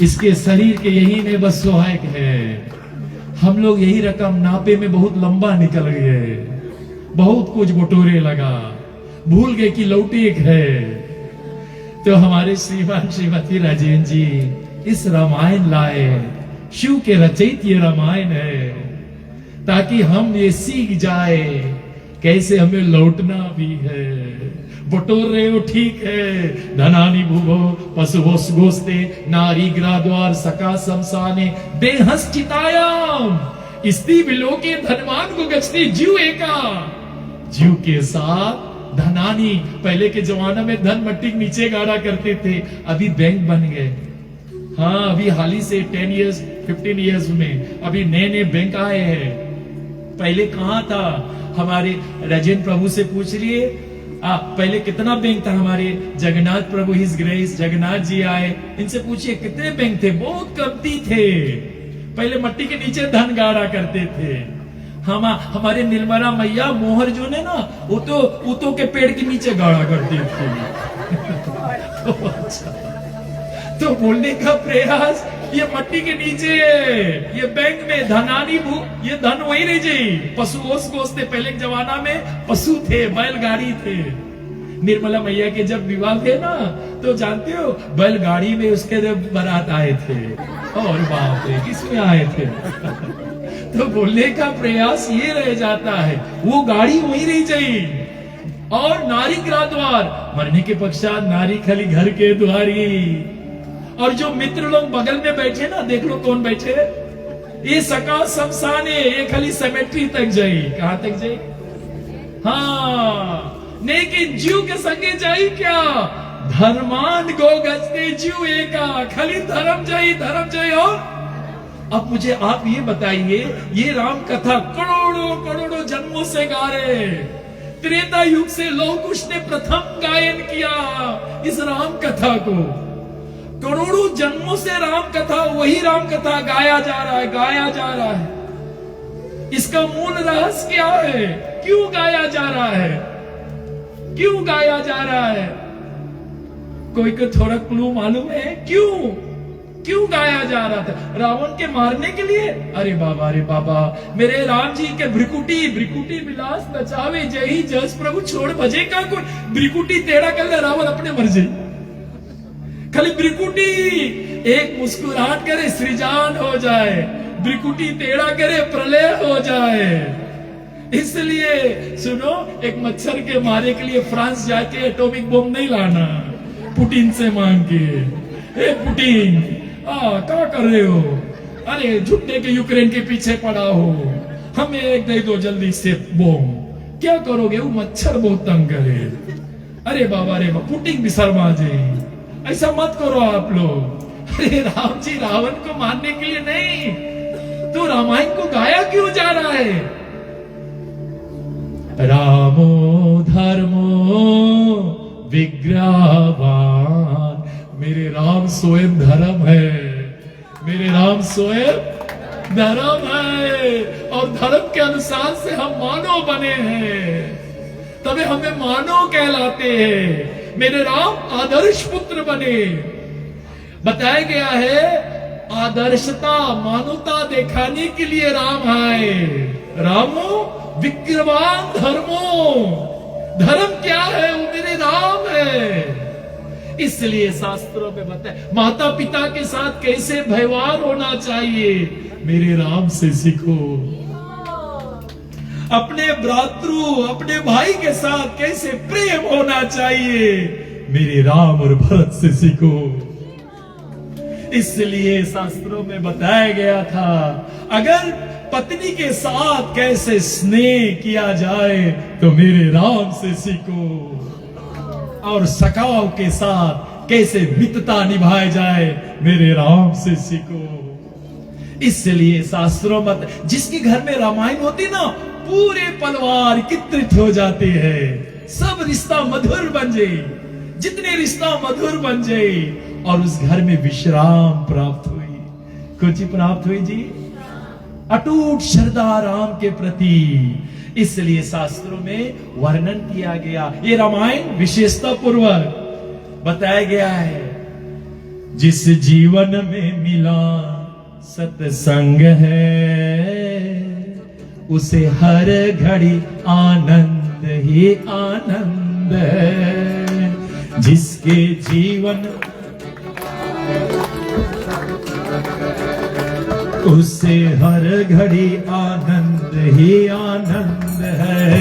[SPEAKER 1] इसके शरीर के यही में बस सहायक है। हम लोग यही रकम नापे में बहुत लंबा निकल गए, बहुत कुछ बटोरे लगा, भूल गए कि लौटेक है। तो हमारे श्रीमान श्रीमती राजेंद्र जी इस रामायण लाए, शिव के रचयित ये रामायण है, ताकि हम ये सीख जाए कैसे हमें लौटना भी है। बटोर रहे हो ठीक है, धनानि भुवो पशुवोस गोस्ते नारी ग्राद्वार सका शमशाने देहश्चितायाम स्त्री विलोके धनवान को गच्छति जीव एका। जीव के साथ धनानी, पहले के जमाने में धन मट्टी के नीचे गाड़ा करते थे, अभी बैंक बन गए। हाँ, अभी हाल ही से 10 इयर्स 15 इयर्स में अभी नए नए बैंक आए हैं। पहले कहाँ था? हमारे राजेंद्र प्रभु से पूछ लिए, पहले कितना बैंक था? हमारे जगन्नाथ प्रभु हिज ग्रेस जगन्नाथ जी आए, इनसे पूछिए कितने बैंक थे? बहुत कमती थे, पहले मट्टी के नीचे धन गाड़ा करते थे। हमारे निर्मला मैया मोहर जो ने ना, वो तो के पेड़ के नीचे गाड़ा करती थी। तो बोलने का प्रयास, ये मट्टी के नीचे, ये बैंक में धनानी ये धन वही रह जाई। पशु ओस गोस्ते, पहले के जमाना में पशु थे, बैलगाड़ी थे। निर्मला मैया के जब विवाह थे ना, तो जानते हो बैलगाड़ी में उसके जब बारात आए थे, और बाप रे किसमें आए थे। तो बोलने का प्रयास ये रह जाता है, वो गाड़ी वही रह जाई। और नारी ग्राद्वार, मरने के पश्चात नारी खाली घर के द्वारी। और जो मित्र लोग बगल में बैठे ना, देख लो कौन बैठे, ये सका शमशाने, ये खाली सेमेट्री तक जाई। कहां तक जाई? हाँ, लेकिन जीव के संगे जाई क्या? धर्मान गो गजते जीव एका, खाली धर्म जाई, धर्म जाई। और अब मुझे आप ये बताइए, ये राम कथा करोड़ों करोड़ों जन्मों से गा रहे, त्रेता युग से लौह कुश ने प्रथम गायन किया इस राम कथा को। करोड़ों जन्मों से राम कथा, वही राम कथा गाया जा रहा है, गाया जा रहा है। इसका मूल रहस्य क्या है? क्यों गाया जा रहा है? क्यों गाया जा रहा है? कोई को थोड़ा क्लू मालूम है? क्यों गाया जा रहा था? रावण के मारने के लिए? अरे बाबा, मेरे राम जी के भ्रिकुटी विलास नचावे जय जस प्रभु छोड़ भजे का कोई। भ्रिकुटी टेढ़ा कर ले रावण अपने मर्जी, खाली भ्रिकुटी एक मुस्कुराहट करे सृजान हो जाए, भ्रिकुटी टेढ़ा करे प्रलय हो जाए। इसलिए सुनो, एक मच्छर के मारे के लिए फ्रांस जाके एटॉमिक बम नहीं लाना, पुतिन से मांग के। ए पुतिन, क्या कर रहे हो? अरे झुकने के यूक्रेन के पीछे पड़ा हो, हमें एक दे दो जल्दी से बम। क्या करोगे? वो मच्छर बहुत तंग करे। अरे बाबा पुतिन भी शर्मा जाए, ऐसा मत करो आप लोग। अरे राम जी रावण को मारने के लिए नहीं, तो रामायण को गाया क्यों जा रहा है? रामो धर्मो विग्रहवान, मेरे राम स्वयं धर्म है, मेरे राम स्वयं धर्म है। और धर्म के अनुसार से हम मानव बने हैं, तभी हमें मानव कहलाते हैं। मेरे राम आदर्श पुत्र बने। बताया गया है आदर्शता मानवता दिखाने के लिए राम आए। रामो विग्रहवान धर्मो, धर्म क्या है? वो मेरे राम है। इसलिए शास्त्रों में बताया माता पिता के साथ कैसे व्यवहार होना चाहिए, मेरे राम से सीखो। अपने भ्रातृ, अपने भाई के साथ कैसे प्रेम होना चाहिए, मेरे राम और भरत से सीखो। इसलिए शास्त्रों में बताया गया था अगर पत्नी के साथ कैसे स्नेह किया जाए तो मेरे राम से सीखो, और सखाओं के साथ कैसे मित्रता निभाई जाए मेरे राम से सीखो। इसलिए शास्त्रों मत, जिसके घर में रामायण होती ना, पूरे परिवार एकत्रित हो जाते हैं, सब रिश्ता मधुर बन जाए, जितने रिश्ता मधुर बन जाए, और उस घर में विश्राम प्राप्त हुई। कुछ प्राप्त हुई जी, अटूट श्रद्धा राम के प्रति। इसलिए शास्त्रों में वर्णन किया गया, ये रामायण विशेषता पूर्वक बताया गया है। जिस जीवन में मिला सत्संग है, उसे हर घड़ी आनंद ही आनंद है। जिसके जीवन उसे हर घड़ी आनंद ही आनंद है।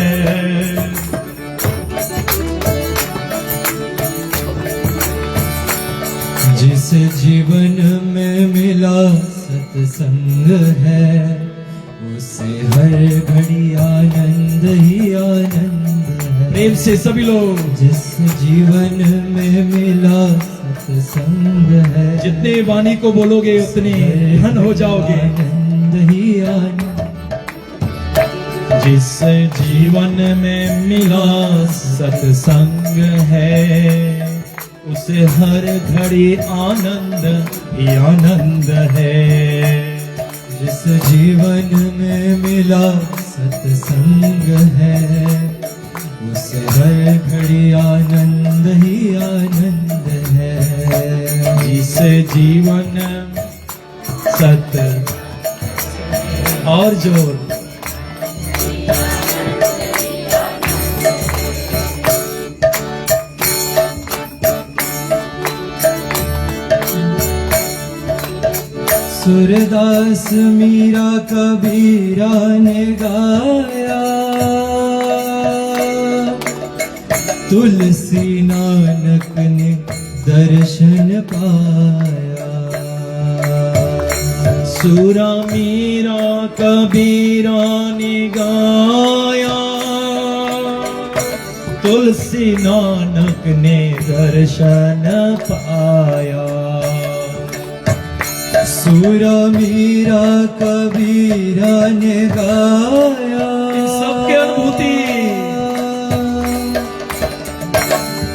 [SPEAKER 2] जिस जीवन में मिला सत्संग है, उसे हर घड़ी आनंद ही आनंद है।
[SPEAKER 1] प्रेम से सभी लोग,
[SPEAKER 2] जिस जीवन में मिला सत्संग है,
[SPEAKER 1] जितने वाणी को बोलोगे उतने धन हो जाओगे।
[SPEAKER 2] आनंद ही आनंद।
[SPEAKER 1] जिस जीवन में मिला सत्संग है, उसे हर घड़ी आनंद ही आनंद है।
[SPEAKER 2] जिस जीवन में मिला सत्संग है, उसे हर घड़ी आनंद ही आनंद है।
[SPEAKER 1] जिस जीवन सत्य और जोर
[SPEAKER 2] सूरदास मीरा कबीरा ने गाया, तुलसी नानक ने दर्शन पाया।
[SPEAKER 1] सूरा मीरा कबीरा ने गाया, तुलसी नानक ने दर्शन पाया।
[SPEAKER 2] सूरा मीरा कबीरा ने गाया,
[SPEAKER 1] इन सबकी अनुभूति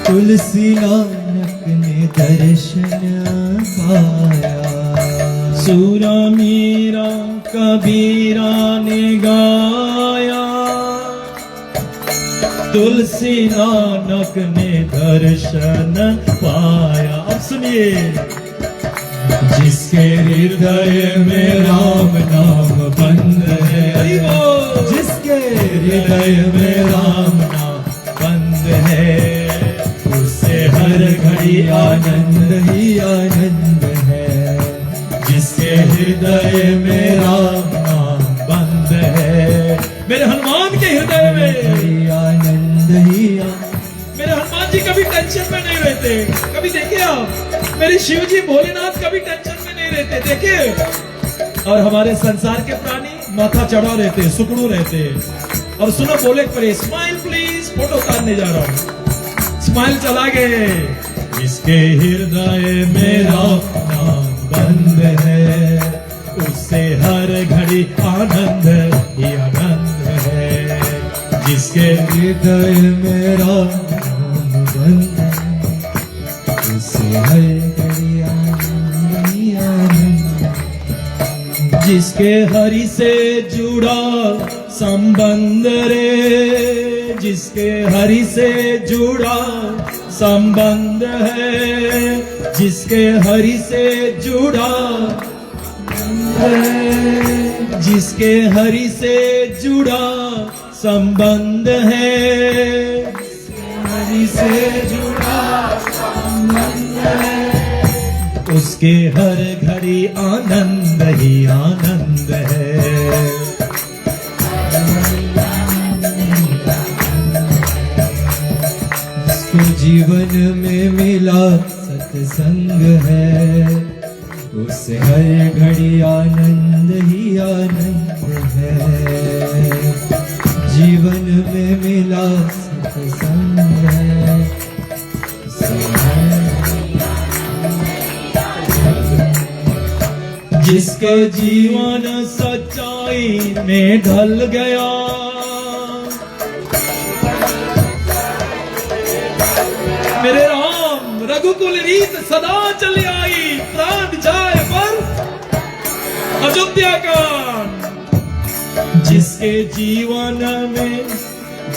[SPEAKER 2] तुलसी नानक ने दर्शन पाया।
[SPEAKER 1] सूरा मीरा कबीरा ने गाया, तुलसी नानक ने दर्शन पाया। अब सुनिए,
[SPEAKER 2] जिसके हृदय में राम नाम बंद है,
[SPEAKER 1] जिसके हृदय में राम नाम बंद है,
[SPEAKER 2] उससे हर घड़ी आनंद ही आनंद है।
[SPEAKER 1] जिसके हृदय में राम नाम बंद है। मेरे हनुमान के हृदय में
[SPEAKER 2] आनंद ही आनंद।
[SPEAKER 1] मेरे हनुमान जी कभी टेंशन में नहीं रहते। कभी देखे आप, मेरे शिव जी भोलेनाथ कभी टेंशन में नहीं रहते, देखे। और हमारे संसार के प्राणी माथा चढ़ा रहते, सुकड़ू रहते। और सुनो, बोले परे स्माइल प्लीज, फोटो उतारने जा रहा हूं। स्माइल चला गए। जिसके हृदय में राम नाम बंद है, उससे हर घड़ी आनंद ही आनंद है। जिसके
[SPEAKER 2] हृदय में राम नाम बंद है, उससे हर घड़ी आनंद ही आनंद।
[SPEAKER 1] जिसके हरि से जुड़ा संबंध रे, जिसके हरि से जुड़ा संबंध है, जिसके हरि से जुड़ा है, जिसके हरि से जुड़ा संबंध है, हरि से जुड़ा संबंध है, उसके हर घड़ी आनंद ही आनंद है।
[SPEAKER 2] जिसको जीवन में मिला सत्संग है, उससे हर घड़ी आनंद ही आनंद है। जीवन में मिला सत्संग है, उससे
[SPEAKER 1] जिसका जीवन सच्चाई में ढल गया, मेरे राम रघुकुल रीत सदा चली आई, प्राण जाए पर अयोध्या का। जिसके जीवन में,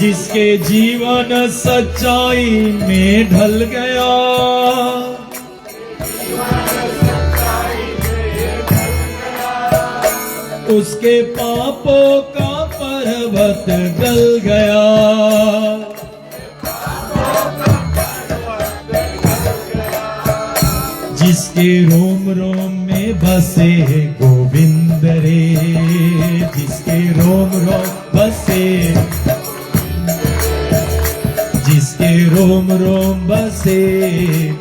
[SPEAKER 1] जिसके जीवन सच्चाई में ढल गया, उसके पापों का पर्वत गल गया। जिसके रोम रोम में बसे गोविंद रे, जिसके रोम रोम बसे, जिसके रोम रोम बसे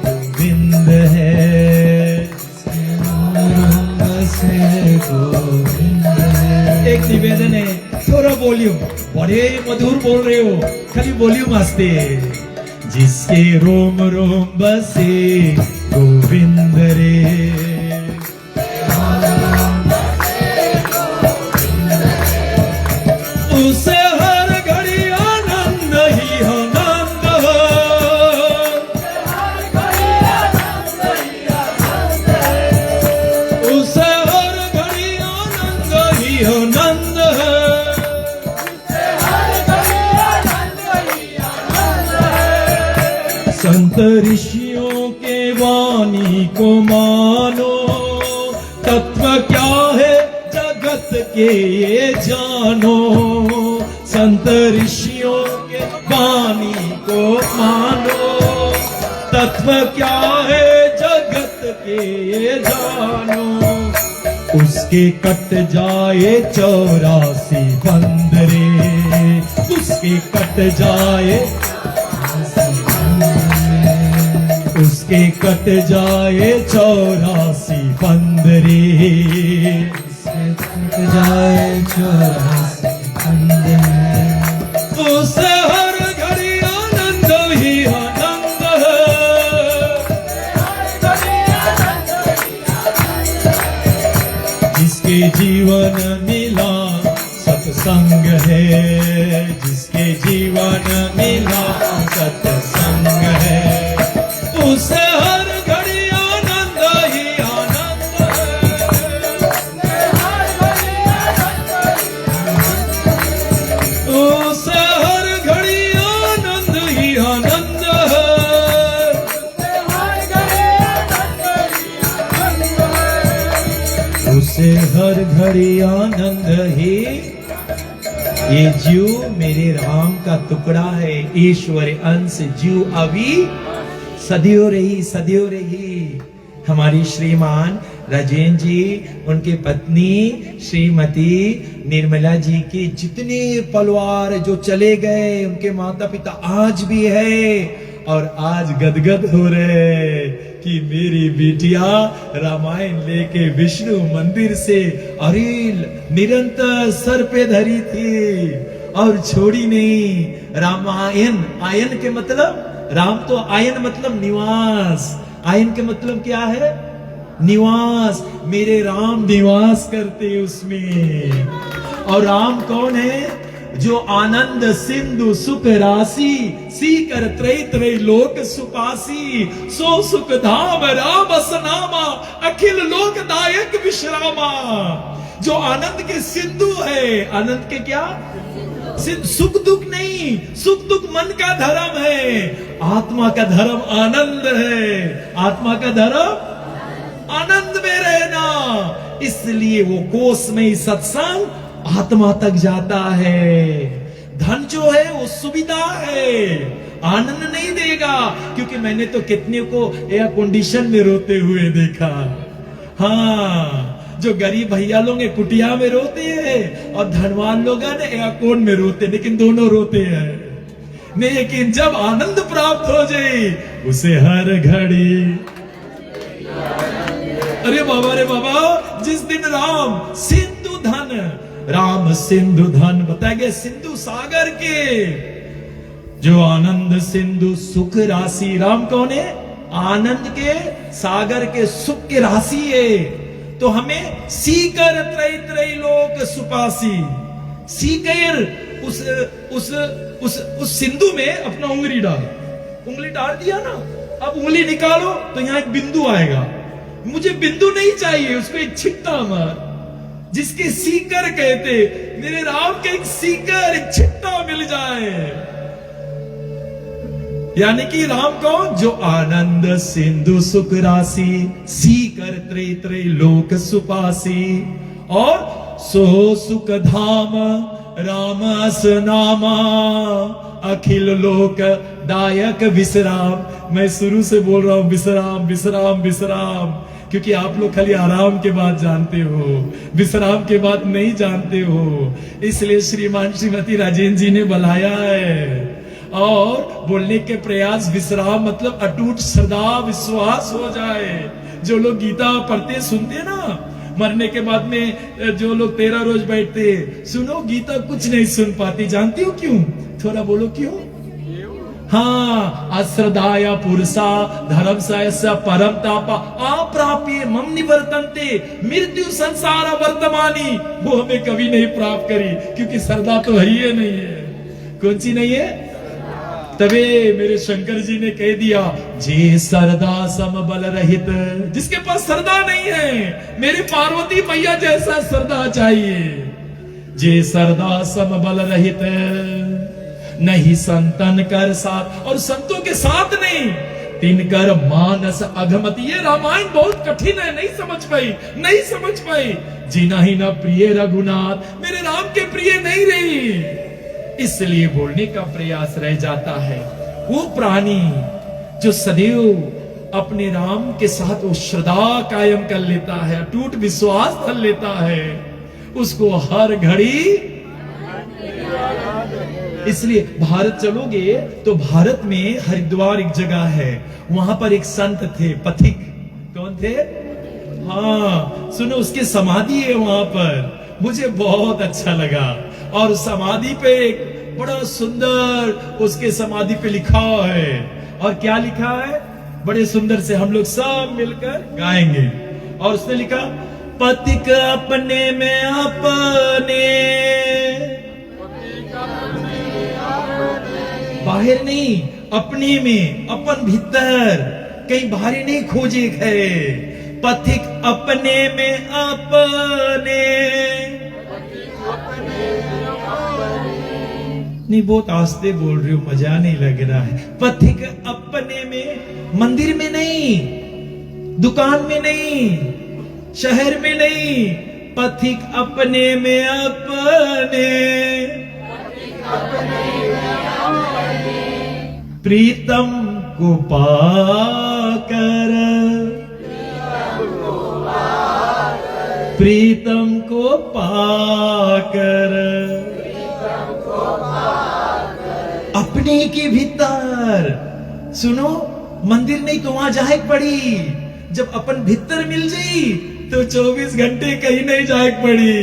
[SPEAKER 1] गोविंद है, जिसके रोम रोम बसे गोविंद है। एक निवेदन है, थोड़ा वॉल्यूम, बड़े मधुर बोल रहे हो, खाली वॉल्यूम आस्ते। जिसके रोम रोम बसे गोविंद रे, उसे हर घड़ी आनंद ही आनंद है, उसे हर घड़ी आनंद ही आनंद है। संत ऋषियों के वाणी को मानो, तत्व क्या है जगत के ये जानो। संत ऋषियों के वाणी को मानो, तत्व क्या है जगत के ये जानो। उसके कट जाए 84 बंद रे, उसके कट जाए, उसके कट जाए 84 बंद रे, उसके कट जाए 84 बंद रे। उसे हर घड़ी आनंद ही आनंद है, जिसके जीवन मिला सत्संग है, जिसके जीवन मिला सत्संग है। बड़ी आनंद है। ये जीव मेरे राम का टुकड़ा है, ईश्वर अंश जीव अभी सदियों रही। हमारी श्रीमान राजेंद्र जी, उनकी पत्नी श्रीमती निर्मला जी की जितने परिवार जो चले गए, उनके माता पिता आज भी है और आज गदगद हो रहे कि मेरी बिटिया रामायण लेके विष्णु मंदिर से अरिल निरंतर सर पे धरी थी और छोड़ी नहीं। रामायण, आयन के मतलब, राम तो आयन मतलब निवास, आयन के मतलब क्या है? निवास। मेरे राम निवास करते उसमें। और राम कौन है? जो आनंद सिंधु सुख राशि, सीकर त्रय त्रय लोक सुपासी, सो सुख धाम राम असनामा, अखिल लोक दायक विश्रामा। जो आनंद के सिंधु है, आनंद के क्या? सुख दुख नहीं, सुख दुख मन का धर्म है, आत्मा का धर्म आनंद है। आत्मा का धर्म आनंद में रहना। इसलिए वो कोष में सत्संग आत्मा तक जाता है। धन जो है वो सुविधा है, आनंद नहीं देगा। क्योंकि मैंने तो कितने को एयर कंडीशन में रोते हुए देखा। हाँ, जो गरीब भैया लोग कुटिया में रोते हैं और धनवान लोग एयरपोर्ट में रोते, लेकिन दोनों रोते हैं। लेकिन जब आनंद प्राप्त हो जाए उसे हर घड़ी, अरे बाबा रे बाबा, जिस दिन राम सिंधु धन, राम सिंधु धन बताया गया, सिंधु सागर के जो आनंद सिंधु सुख राशि। राम कौन है? आनंद के सागर के सुख के राशि है। तो हमें सीकर त्रय त्रय लोक सुपासी, सीकर उस सिंधु में अपना उंगली डाल दिया ना। अब उंगली निकालो तो यहां एक बिंदु आएगा। मुझे बिंदु नहीं चाहिए, उसको एक छिट्टा मार, जिसके सीकर कहते, मेरे राम के एक सीकर, एक छिट्टा मिल जाए। यानी कि राम कौन? जो आनंद सिंधु सुख राशि, सीकर त्रय त्रय लोक सुपासी, और सो सुख धाम राम असनामा, अखिल लोक दायक विश्राम। मैं शुरू से बोल रहा हूं विश्राम विश्राम विश्राम, क्योंकि आप लोग खाली आराम के बाद जानते हो, विश्राम के बाद नहीं जानते हो। इसलिए श्रीमान श्रीमती राजेंद्र जी ने बुलाया है और बोलने के प्रयास। विश्राम मतलब अटूट श्रद्धा विश्वास हो जाए। जो लोग गीता पढ़ते सुनते ना, मरने के बाद में जो लोग 13 रोज बैठते, सुनो गीता कुछ नहीं सुन पाती। जानती हो क्यों? थोड़ा बोलो क्यों? हाँ, अश्रद्धाया पुरुषा धर्म स परम तापा अप्राप्य मम निवर्तन्ते मृत्यु संसार वर्तमानी। वो हमें कभी नहीं प्राप्त करी, क्योंकि श्रद्धा तो है ही नहीं है। कौन सी नहीं है? तबे मेरे शंकर जी ने कह दिया, जे श्रद्धा सम बल रहित, जिसके पास श्रद्धा नहीं है, मेरे पार्वती मैया जैसा श्रद्धा चाहिए। जे श्रद्धा सम बल रहित नहीं संतन कर साथ, और संतों के साथ नहीं, तिनकर मानस अघमति। ये रामायण बहुत कठिन है, नहीं समझ पाई। जीना ही ना प्रिय रघुनाथ, मेरे राम के प्रिय नहीं रही, इसलिए बोलने का प्रयास रह जाता है। वो प्राणी जो सदैव अपने राम के साथ वो श्रद्धा कायम कर लेता है, अटूट विश्वास कर लेता है, उसको हर घड़ी। इसलिए भारत चलोगे तो भारत में हरिद्वार एक जगह है, वहां पर एक संत थे, पथिक। कौन थे? हाँ, सुनो, उसकी समाधि है वहां पर, मुझे बहुत अच्छा लगा। और समाधि पे एक बड़ा सुंदर उसके समाधि पे लिखा है, और क्या लिखा है? बड़े सुंदर से हम लोग सब मिलकर गाएंगे। और उसने लिखा, पथिक अपने में अपने, बाहर नहीं, अपने में, अपन भीतर, कहीं बाहरी नहीं खोजे है। पथिक अपने में अपने, नहीं बहुत आस्ते बोल रही हूं, मजा नहीं लग रहा है। पथिक अपने में, मंदिर में नहीं, दुकान में नहीं, शहर में नहीं, पथिक अपने में अपने, प्रीतम को पाकर, प्रीतम को पाकर, अपने के भीतर। सुनो, मंदिर नहीं तो वहां जाए पड़ी। जब अपन भीतर मिल जाई तो 24 घंटे कहीं नहीं जाए पड़ी।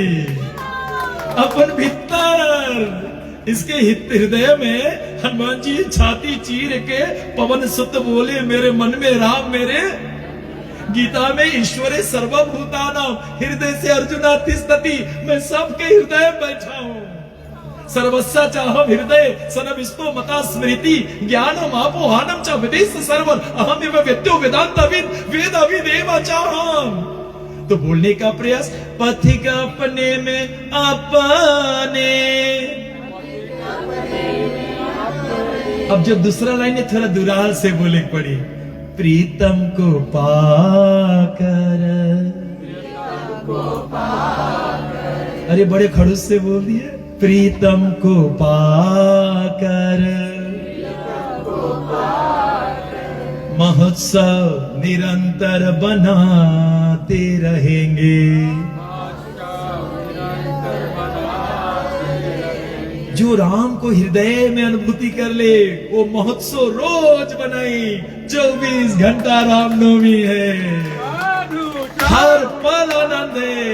[SPEAKER 1] अपन भीतर, इसके हृदय में हनुमान जी छाती चीर के पवन सुत बोले, मेरे मन में राम मेरे। गीता में ईश्वरे सर्वभूतानां हृदय से अर्जुना तिष्ठति, मैं सबके हृदय में बैठा हूं। सर्वस्व चाहम हृदय सन विष्णु मता स्मृति, ज्ञानम आपोहानम च विदेश सर्वर, अहम एव वेद्यो वेदांतविद वेदविदेव चाहम। तो बोलने का प्रयास, पथिक अपने में अपने। अब जो दूसरा लाइन है थोड़ा दुराल से बोले पड़ी, प्रीतम को पाकर। अरे बड़े खड़ूस से बोल दिए, प्रीतम को पाकर। महोत्सव निरंतर बनाते रहेंगे। जो राम को हृदय में अनुभूति कर ले, वो महोत्सव रोज बनाई। 24 घंटा रामनवमी है, हर पल आनंद है।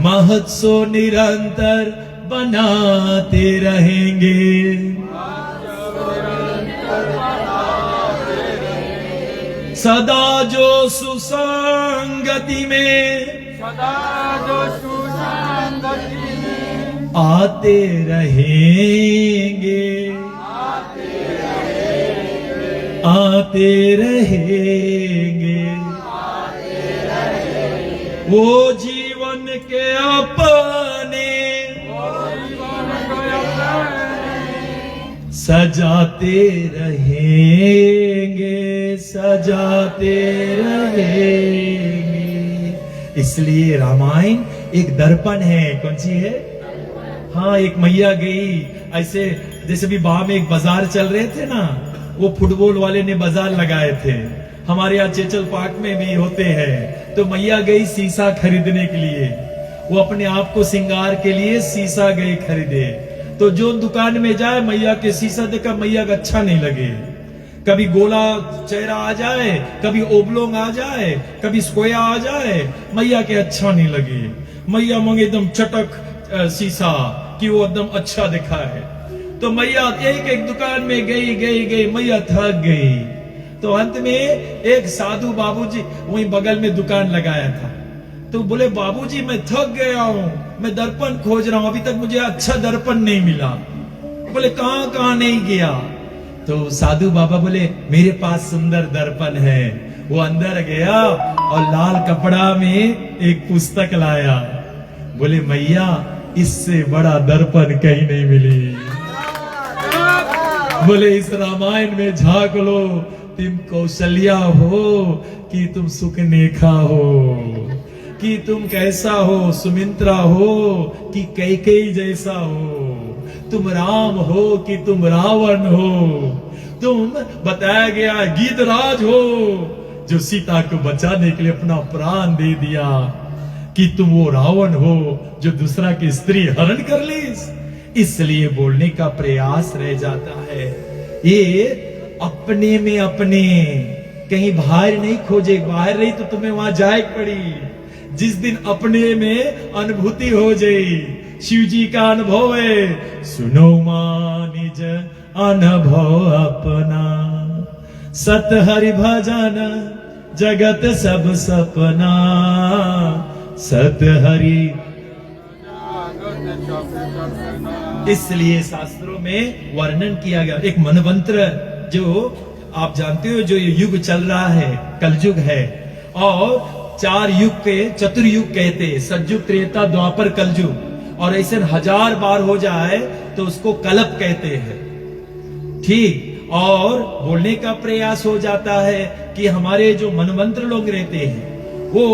[SPEAKER 1] महोत्सव निरंतर बनाते रहेंगे। सदा जो सुसंगति में,
[SPEAKER 2] सदा जो सुसंगति में
[SPEAKER 1] आते रहेंगे, आते रहेंगे। वो जीवन के अपने सजाते रहेंगे, सजाते रहेंगे। इसलिए रामायण एक दर्पण है। कौन सी है? हाँ, एक मैया गई ऐसे, जैसे भी बाह में एक बाजार चल रहे थे ना, वो फुटबॉल वाले ने बाजार लगाए थे। हमारे यहाँ चेचल पार्क में भी होते हैं। तो मैया गई शीशा खरीदने के लिए। वो अपने आप को श्रृंगार के लिए शीशा गई खरीदे। तो जो दुकान में जाए, मैया के शीशा देखा, मैया का अच्छा नहीं लगे। कभी गोला चेहरा आ जाए, कभी ओबलोंग आ जाए, कभी स्क्वायर आ जाए, मैया के अच्छा नहीं लगे। मैया मांगे एकदम चटक शीशा कि वो एकदम अच्छा दिखाए। तो मैया एक एक दुकान में गई गई गई, मैया थक गई। तो अंत में एक साधु बाबूजी वहीं बगल में दुकान लगाया था। तो बोले, बाबूजी मैं थक गया हूं, मैं दर्पण खोज रहा हूं, अभी तक मुझे अच्छा दर्पण नहीं मिला। बोले, कहां कहां नहीं गया? तो साधु बाबा बोले, मेरे पास सुंदर दर्पण है। वो अंदर गया और लाल कपड़ा में एक पुस्तक लाया। बोले, मैया इससे बड़ा दर्पण कहीं नहीं मिली। बोले, इस रामायण में झांक लो, तुम कौशल्या हो कि तुम सुकनेखा हो, कि तुम कैसा हो, सुमित्रा हो कि कैकेयी जैसा हो, तुम राम हो कि तुम रावण हो, तुम बताया गया गीतराज हो जो सीता को बचाने के लिए अपना प्राण दे दिया, कि तुम वो रावण हो जो दूसरा की स्त्री हरण कर ली। इसलिए बोलने का प्रयास रह जाता है। ये अपने में अपने, कहीं बाहर नहीं खोजे। बाहर रही तो तुम्हें वहां जाए पड़ी। जिस दिन अपने में अनुभूति हो जाए, शिव जी का अनुभव है, सुनो मां निज अनुभव अपना, सत हरि भजन जगत सब सपना, सत हरि। इसलिए शास्त्रों में वर्णन किया गया एक मनवंत्र, जो आप जानते हो, जो ये युग चल रहा है, कलयुग है, और 4 युग के चतुर्युग कहते हैं, सतयुग, त्रेता, द्वापर, कलयुग। और ऐसे 1000 बार हो जाए तो उसको कल्प कहते हैं। ठीक। और बोलने का प्रयास हो जाता है कि हमारे जो मनमंत्र लोग रहते हैं, वो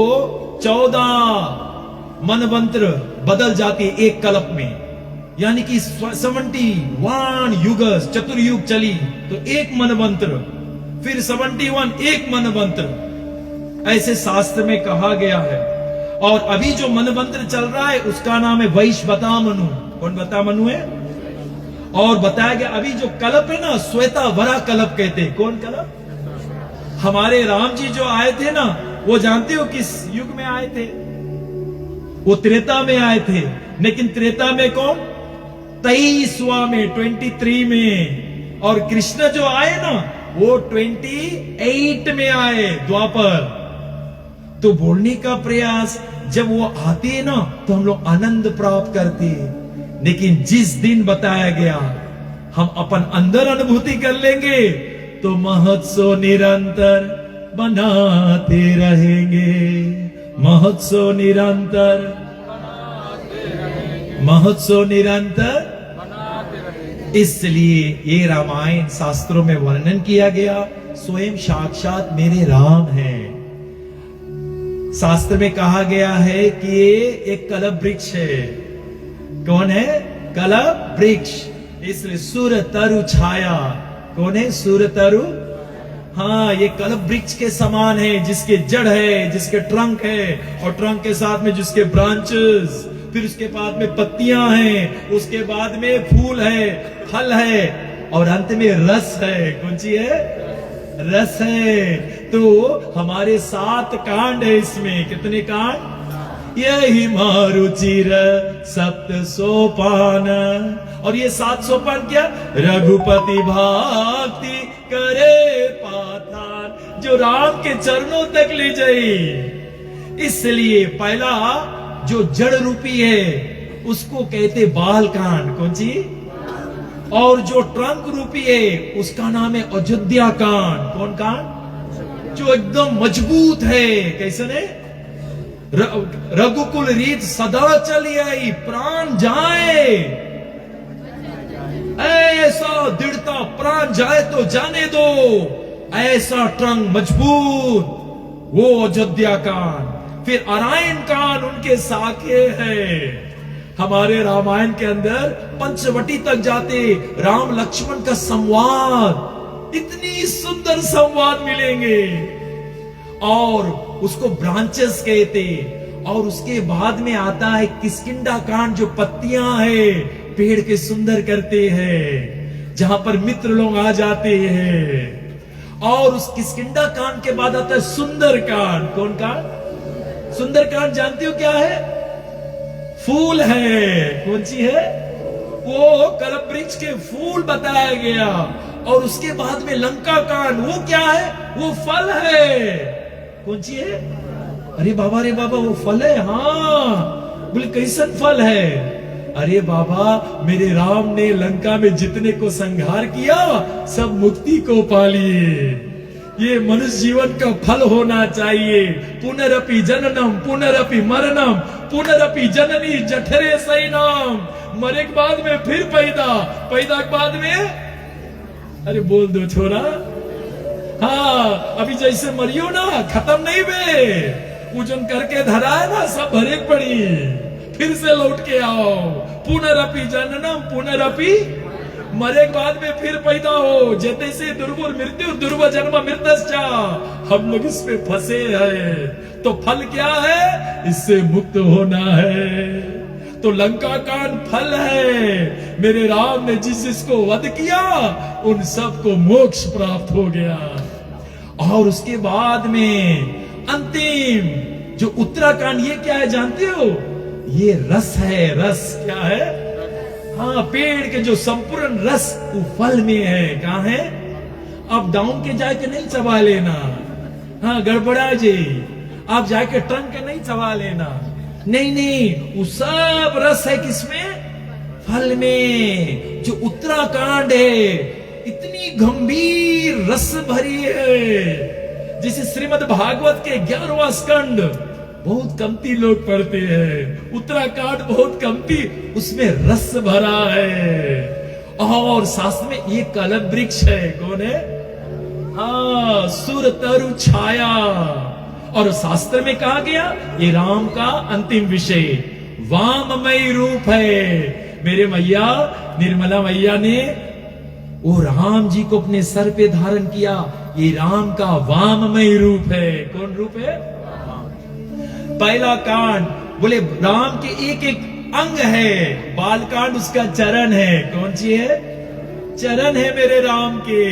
[SPEAKER 1] 14 मनवंत्र बदल जाती है एक कल्प में, यानी कि 71 युग चतुर्युग चली तो एक मनवंत्र, फिर 71 एक मनवंत्र, ऐसे शास्त्र में कहा गया है। और अभी जो मनवंत्र चल रहा है उसका नाम है वैश्वतामनु। कौन बतामनु है? और बताया गया अभी जो कल्प है ना, श्वेतावरा कल्प कहते हैं। कौन कल्प? हमारे राम जी जो आए थे ना, वो जानते हो किस युग में आए थे? वो त्रेता में आए थे। लेकिन त्रेता में कौन? 23वां में, 23 में। और कृष्ण जो आए ना, वो 28 में आए, द्वापर। तो बोलने का प्रयास, जब वो आते हैं ना तो हम लोग आनंद प्राप्त करते हैं। लेकिन जिस दिन बताया गया हम अपन अंदर अनुभूति कर लेंगे तो महोत्सव निरंतर बनाते रहेंगे। महोत्सव निरंतर, महोत्सव निरंतर। इसलिए ये रामायण शास्त्रों में वर्णन किया गया, स्वयं साक्षात मेरे राम हैं। शास्त्र में कहा गया है कि ये एक कलप वृक्ष है। कौन है? कलप वृक्ष। इसलिए सुर तरु छाया। कौन है? सुर तरु। हाँ, ये कलप वृक्ष के समान है, जिसके जड़ है, जिसके ट्रंक है, और ट्रंक के साथ में जिसके ब्रांचेस, फिर उसके बाद में पत्तियां हैं, उसके बाद में फूल है, फल है, और अंत में रस है। कौन सी है? रस है। तो हमारे 7 कांड है इसमें। कितने कांड? यही मारुचिर सप्त सोपान। और ये 7 सोपान क्या? रघुपति भक्ति करे पाथान, जो राम के चरणों तक ले जाए। इसलिए पहला जो जड़ रूपी है उसको कहते बाल कांड। कौन सी? और जो ट्रंक रूपी है उसका नाम है अयोध्या कांड। कौन कांड? जो एकदम मजबूत है। कैसे ने? रघुकुल रीत सदा चली आई, प्राण जाए ऐसा दृढ़ता, प्राण जाए तो जाने दो, ऐसा ट्रंक मजबूत, वो अयोध्या कांड। फिर अरायण कांड उनके साखे है। हमारे रामायण के अंदर पंचवटी तक जाते राम लक्ष्मण का संवाद, इतनी सुंदर संवाद मिलेंगे। और उसको ब्रांचेस कहते। और उसके बाद में आता है किष्किंधा कांड, जो पत्तियां है पेड़ के सुंदर करते हैं, जहां पर मित्र लोग आ जाते हैं। और उस किष्किंधा कांड के बाद आता है सुंदर कांड। कौन कांड? सुंदर कांड जानते हो क्या है? फूल है। कौन सी है? वो कल्प वृक्ष के फूल बताया गया। और उसके बाद में लंका कांड, वो क्या है? वो फल है। कौन सी है? अरे बाबा, रे बाबा, वो फल है। हाँ, बोले कैसन फल है? अरे बाबा, मेरे राम ने लंका में जितने को संहार किया सब मुक्ति को पा लिए। ये मनुष्य जीवन का फल होना चाहिए। पुनरपि जननम पुनरपि मरणम पुनरपि जननी जठरे सैनाम। मरे के बाद में फिर पैदा, पैदा के बाद में, अरे बोल दो छोरा। हाँ, अभी जैसे मरियो ना, खत्म नहीं बे, पूजन करके धरा है ना, सब भरे पड़ी, फिर से लौट के आओ। पुनरपि जननम पुनरपि, मरे के बाद में फिर पैदा हो। जैसे से दुर्बुर मृत्यु दुर्व जन्म मृतश्चा। हम लोग इस पे फंसे हैं। तो फल क्या है? इससे मुक्त होना है। तो लंका कांड फल है। मेरे राम ने जिस जिसको वध किया उन सबको मोक्ष प्राप्त हो गया। और उसके बाद में अंतिम जो उत्तराखंड, ये क्या है जानते हो? ये रस है। रस क्या है? हाँ, पेड़ के जो संपूर्ण रस वो फल में है। कहाँ है? अब डाउन के जाके नहीं चबा लेना। हाँ, गड़बड़ा जी, आप जाके ट्रंक के नहीं चबा लेना। नहीं नहीं, वो सब रस है किसमें? फल में। जो उत्तराखंड है इतनी गंभीर रस भरी है, जिसे श्रीमद् भागवत के 11वां स्कंद बहुत कमती लोग पढ़ते हैं। उत्तराखंड बहुत कमती, उसमें रस भरा है। और शास्त्र में ये कल्प वृक्ष है। कौन है? हाँ, सुर तरु छाया। और शास्त्र में कहा गया ये राम का अंतिम विषय वाममय रूप है। मेरे मैया निर्मला मैया ने वो राम जी को अपने सर पे धारण किया। ये राम का वाममय रूप है। कौन रूप है? पहला कांड बोले राम के एक एक अंग है। बाल कांड उसका चरण है। कौन सी है? चरण है मेरे राम के।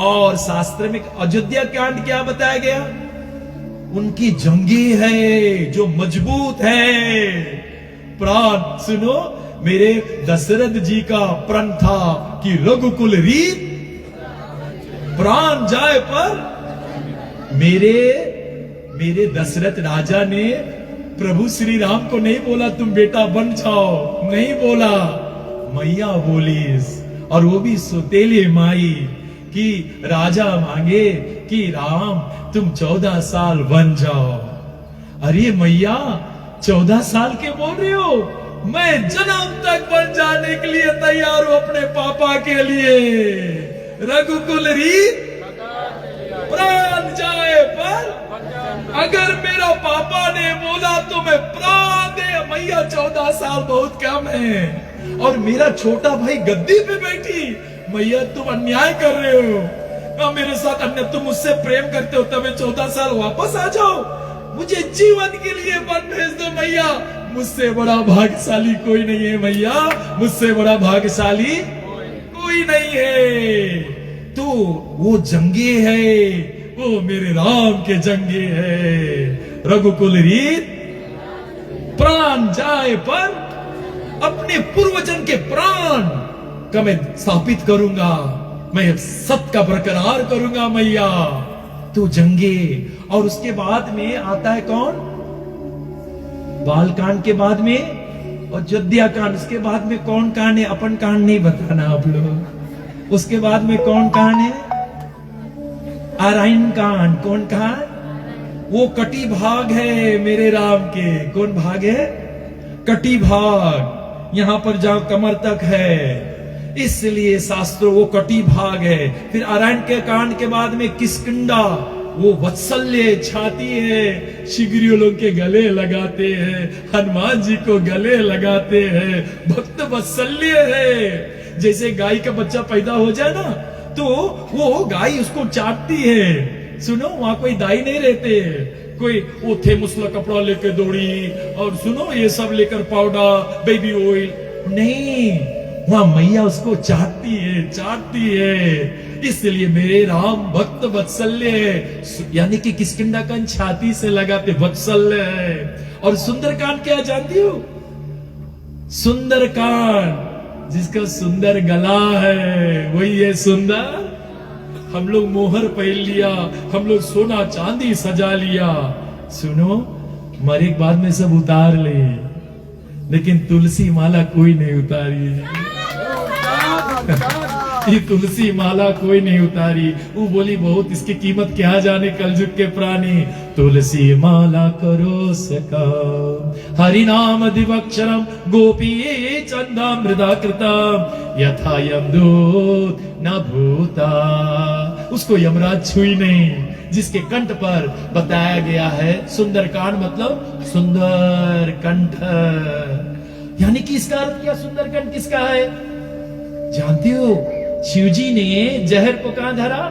[SPEAKER 1] और शास्त्र में अयोध्या कांड क्या बताया गया? उनकी जंगी है जो मजबूत है। प्राण सुनो, मेरे दशरथ जी का प्रण था कि रघुकुल रीत प्राण जाए पर मेरे दशरथ राजा ने प्रभु श्री राम को नहीं बोला तुम बेटा बन जाओ, नहीं बोला, मैया बोली। और वो भी सोतेली माई कि राजा मांगे कि राम तुम 14 साल बन जाओ। अरे मैया 14 साल के बोल रहे हो? मैं जन्म तक बन जाने के लिए तैयार हूं अपने पापा के लिए। रघुकुल रीत प्राण जाए पर अगर मेरा पापा ने बोला तो मैं प्राण दे। मैया 14 साल बहुत कम है और मेरा छोटा भाई गद्दी पे बैठी। मैया तुम अन्याय कर रहे हो, मेरे साथ अन्य, तुम मुझसे प्रेम करते हो तब 14 साल वापस आ जाओ, मुझे जीवन के लिए वन भेज दो मैया। मुझसे बड़ा भाग्यशाली कोई नहीं है मैया, मुझसे बड़ा भाग्यशाली कोई नहीं है। तो वो जंगे है, वो मेरे राम के जंगे है। रघुकुल रीत प्राण जाए पर अपने पूर्वजन के प्राण का मैं स्थापित करूंगा, मैं सत्य का बरकरार करूंगा मैया। तो जंगे। और उसके बाद में आता है कौन? बाल कांड के बाद में अयोध्या कांड। उसके बाद में कौन कांड है? अपन कांड नहीं बताना आप लोग। उसके बाद में कौन कांड है? आरायण कांड। कौन कांड? वो कटी भाग है मेरे राम के। कौन भाग है? कटी भाग। यहां पर जहां कमर तक है, इसलिए शास्त्रों वो कटी भाग है। फिर आरायण के कांड के बाद में किष्किंधा, वो वत्सल्य छाती है, शिगरियों लोग के गले लगाते हैं, हनुमान जी को गले लगाते हैं, भक्त वत्सल्य है। जैसे गाय का बच्चा पैदा हो जाए ना तो वो गाय उसको चाटती है। सुनो, वहां कोई दाई नहीं रहते, कोई वो थे मुसला कपड़ा लेकर दौड़ी और सुनो ये सब लेकर पाउडर बेबी ऑयल नहीं, वहां मैया उसको चाटती है। इसलिए मेरे राम भक्त वत्सल्य है, यानी कि किष्किंधा का छाती से लगाते वत्सल्य है। और सुंदरकांड क्या जानती हो? सुंदरकांड जिसका सुंदर गला है वही है सुंदर। हम लोग मोहर पहन लिया, हम लोग सोना चांदी सजा लिया। सुनो, मरे के बाद में सब उतार ले, लेकिन तुलसी माला कोई नहीं उतारी है। ये तुलसी माला कोई नहीं उतारी। वो बोली बहुत इसकी कीमत क्या जाने कलयुग के प्राणी। तुलसी माला करो सका हरि नाम दिवक्षरम गोपी चंदा मृदा कृता यथा यमदूत न भूता। उसको यमराज छुई नहीं, जिसके कंठ पर बताया गया है सुंदरकांड मतलब सुंदर कंठ। यानी कि इसका अर्थ क्या? सुंदर कंठ किसका है जानती हो? शिव जी ने जहर को कहां धरा?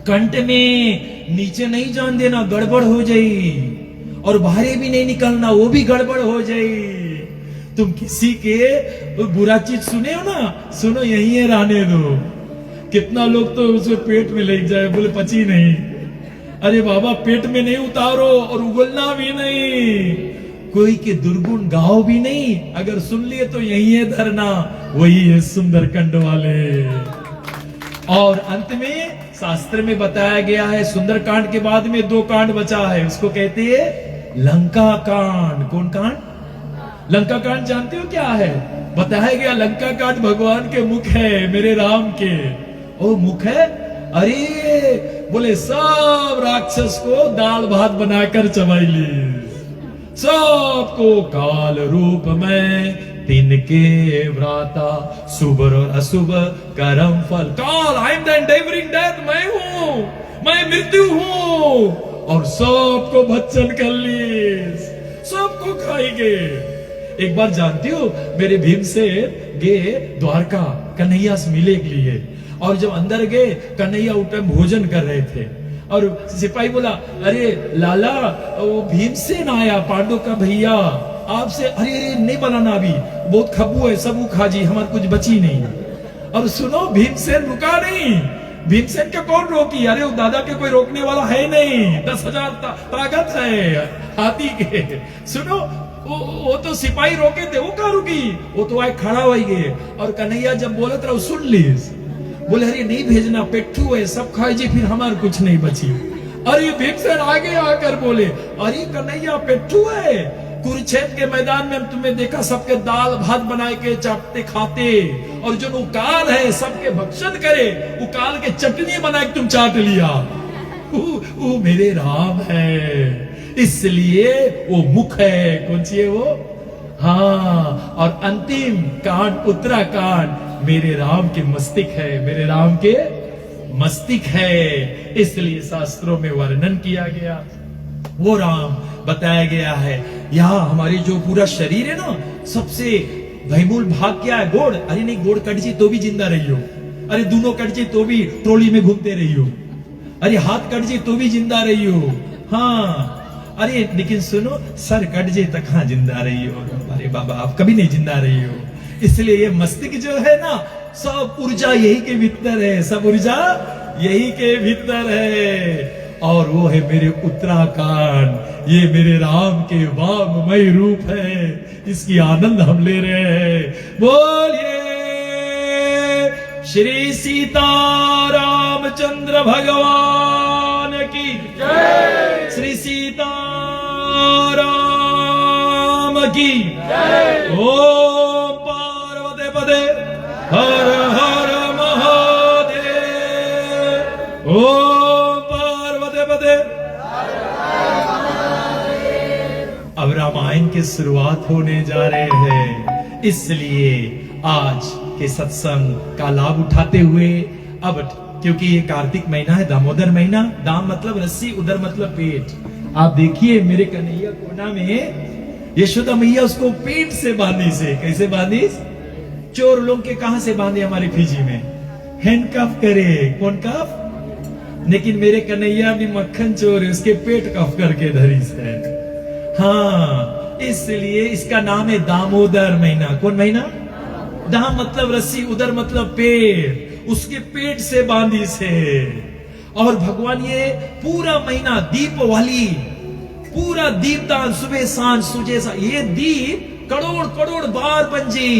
[SPEAKER 1] कंठ में। नीचे नहीं जान देना, गड़बड़ हो जाई। और बाहर भी नहीं निकलना, वो भी गड़बड़ हो जाई। तुम किसी के बुरा चीज सुने हो ना, सुनो यही है रहने दो। कितना लोग तो उसे पेट में ले जाए, बोले पची नहीं। अरे बाबा पेट में नहीं उतारो और उगलना भी नहीं, कोई के दुर्गुण गाओ भी नहीं। अगर सुन लिए तो यही है धरना, वही है सुंदरकांड वाले। और अंत में शास्त्र में बताया गया है सुंदरकांड के बाद में 2 कांड बचा है, उसको कहते हैं लंका कांड। कौन कांड? लंका कांड जानते हो क्या है? बताया गया लंका कांड भगवान के मुख है, मेरे राम के। ओ मुख है? अरे बोले सब राक्षस को दाल भात बनाकर चबाई ली, सबको काल रूप में तिनके व्राता शुभ और अशुभ कर्म फल। काल, I am the endeavouring death, मैं हूं, मैं मृत्यु हूं। और सबको भक्षण कर लिए, सबको खाएंगे। एक बार जानती हो, मेरे भीम से गए द्वारका कन्हैया से मिले के लिए, और जब अंदर गए कन्हैया उठे भोजन कर रहे थे, और सिपाही बोला, अरे लाला वो भीमसेन आया, पांडव का भैया, आपसे। अरे अरे नहीं बनाना, अभी बहुत खब्बू है, सब खा जी, हमारे कुछ बची नहीं। और सुनो, भीमसेन रुका नहीं, भीमसेन के कौन रोकी? अरे वो दादा के कोई रोकने वाला है नहीं, 10,000 ताकत है हाथी के। सुनो, वो तो सिपाही रोके थे, वो कहाँ रुकी? वो तो आए खड़ा हो गए। और कन्हैया जब बोलत रहा सुन लीस, बोले अरे नहीं भेजना, पेट्टू है, सब खाए जी, फिर हमारे कुछ नहीं बची। अरे भीमसेन आगे आकर बोले, अरे कन्हैया पेट्टू है, कुरुक्षेत्र के मैदान में तुमने देखा सबके दाल भात बनाए के चाटते खाते, और जो उकाल है सबके भक्षण करे, उकाल के चटनी बना के तुम चाट लिया। वो मेरे राम है, इसलिए वो मुख है। कौन सी है वो? हाँ, और अंतिम कांड उत्तराकांड मेरे राम के मस्तिष्क है, मेरे राम के मस्तिष्क है, इसलिए शास्त्रों में वर्णन किया गया। वो राम बताया गया है। यहाँ हमारी जो पूरा शरीर है ना, सबसे बहुमूल भाग क्या है? गोड़। अरे नहीं, गोड़ कट जी तो भी जिंदा रही हो, अरे दोनों कट जी तो भी ट्रोली में घूमते रही हो, अरे हाथ कट जी तो भी जिंदा रही हो। हाँ, अरे लेकिन सुनो, सर कट जे तक हाँ जिंदा रही हो, अरे बाबा आप कभी नहीं जिंदा रही हो। इसलिए ये मस्तिष्क जो है ना, सब ऊर्जा यही के भीतर है, सब ऊर्जा यही के भीतर है। और वो है मेरे उत्तराखंड, ये मेरे राम के वाममय रूप है, इसकी आनंद हम ले रहे हैं। बोलिए श्री सीता रामचंद्र भगवान की जय, श्री सीता राम की जय। ओम पार्वती पदे हर हर महादेव, ओम पार्वती पदे। अब रामायण की शुरुआत होने जा रहे हैं, इसलिए आज के सत्संग का लाभ उठाते हुए, अब क्योंकि ये कार्तिक महीना है, दामोदर महीना, दाम मतलब रस्सी, उदर मतलब पेट। आप देखिए मेरे कन्हैया कोना में यशोदा मैया उसको पेट से बांधी से, कैसे बांधी? चोर लोग के कहां से बांधे हमारे फिजी में? हैंडकफ करे। कौन कफ? लेकिन मेरे कन्हैया भी मक्खन चोर है, उसके पेट कफ करके धरी से। हाँ, इसलिए इसका नाम है दामोदर महीना। कौन महीना? दाम मतलब रस्सी, उदर मतलब पेट, उसके पेट से बांधी से। और भगवान ये पूरा महीना दीपावली, पूरा दीपदान सुबह सांझ सुजे सा, ये दीप करोड़ करोड़ बार बन जी।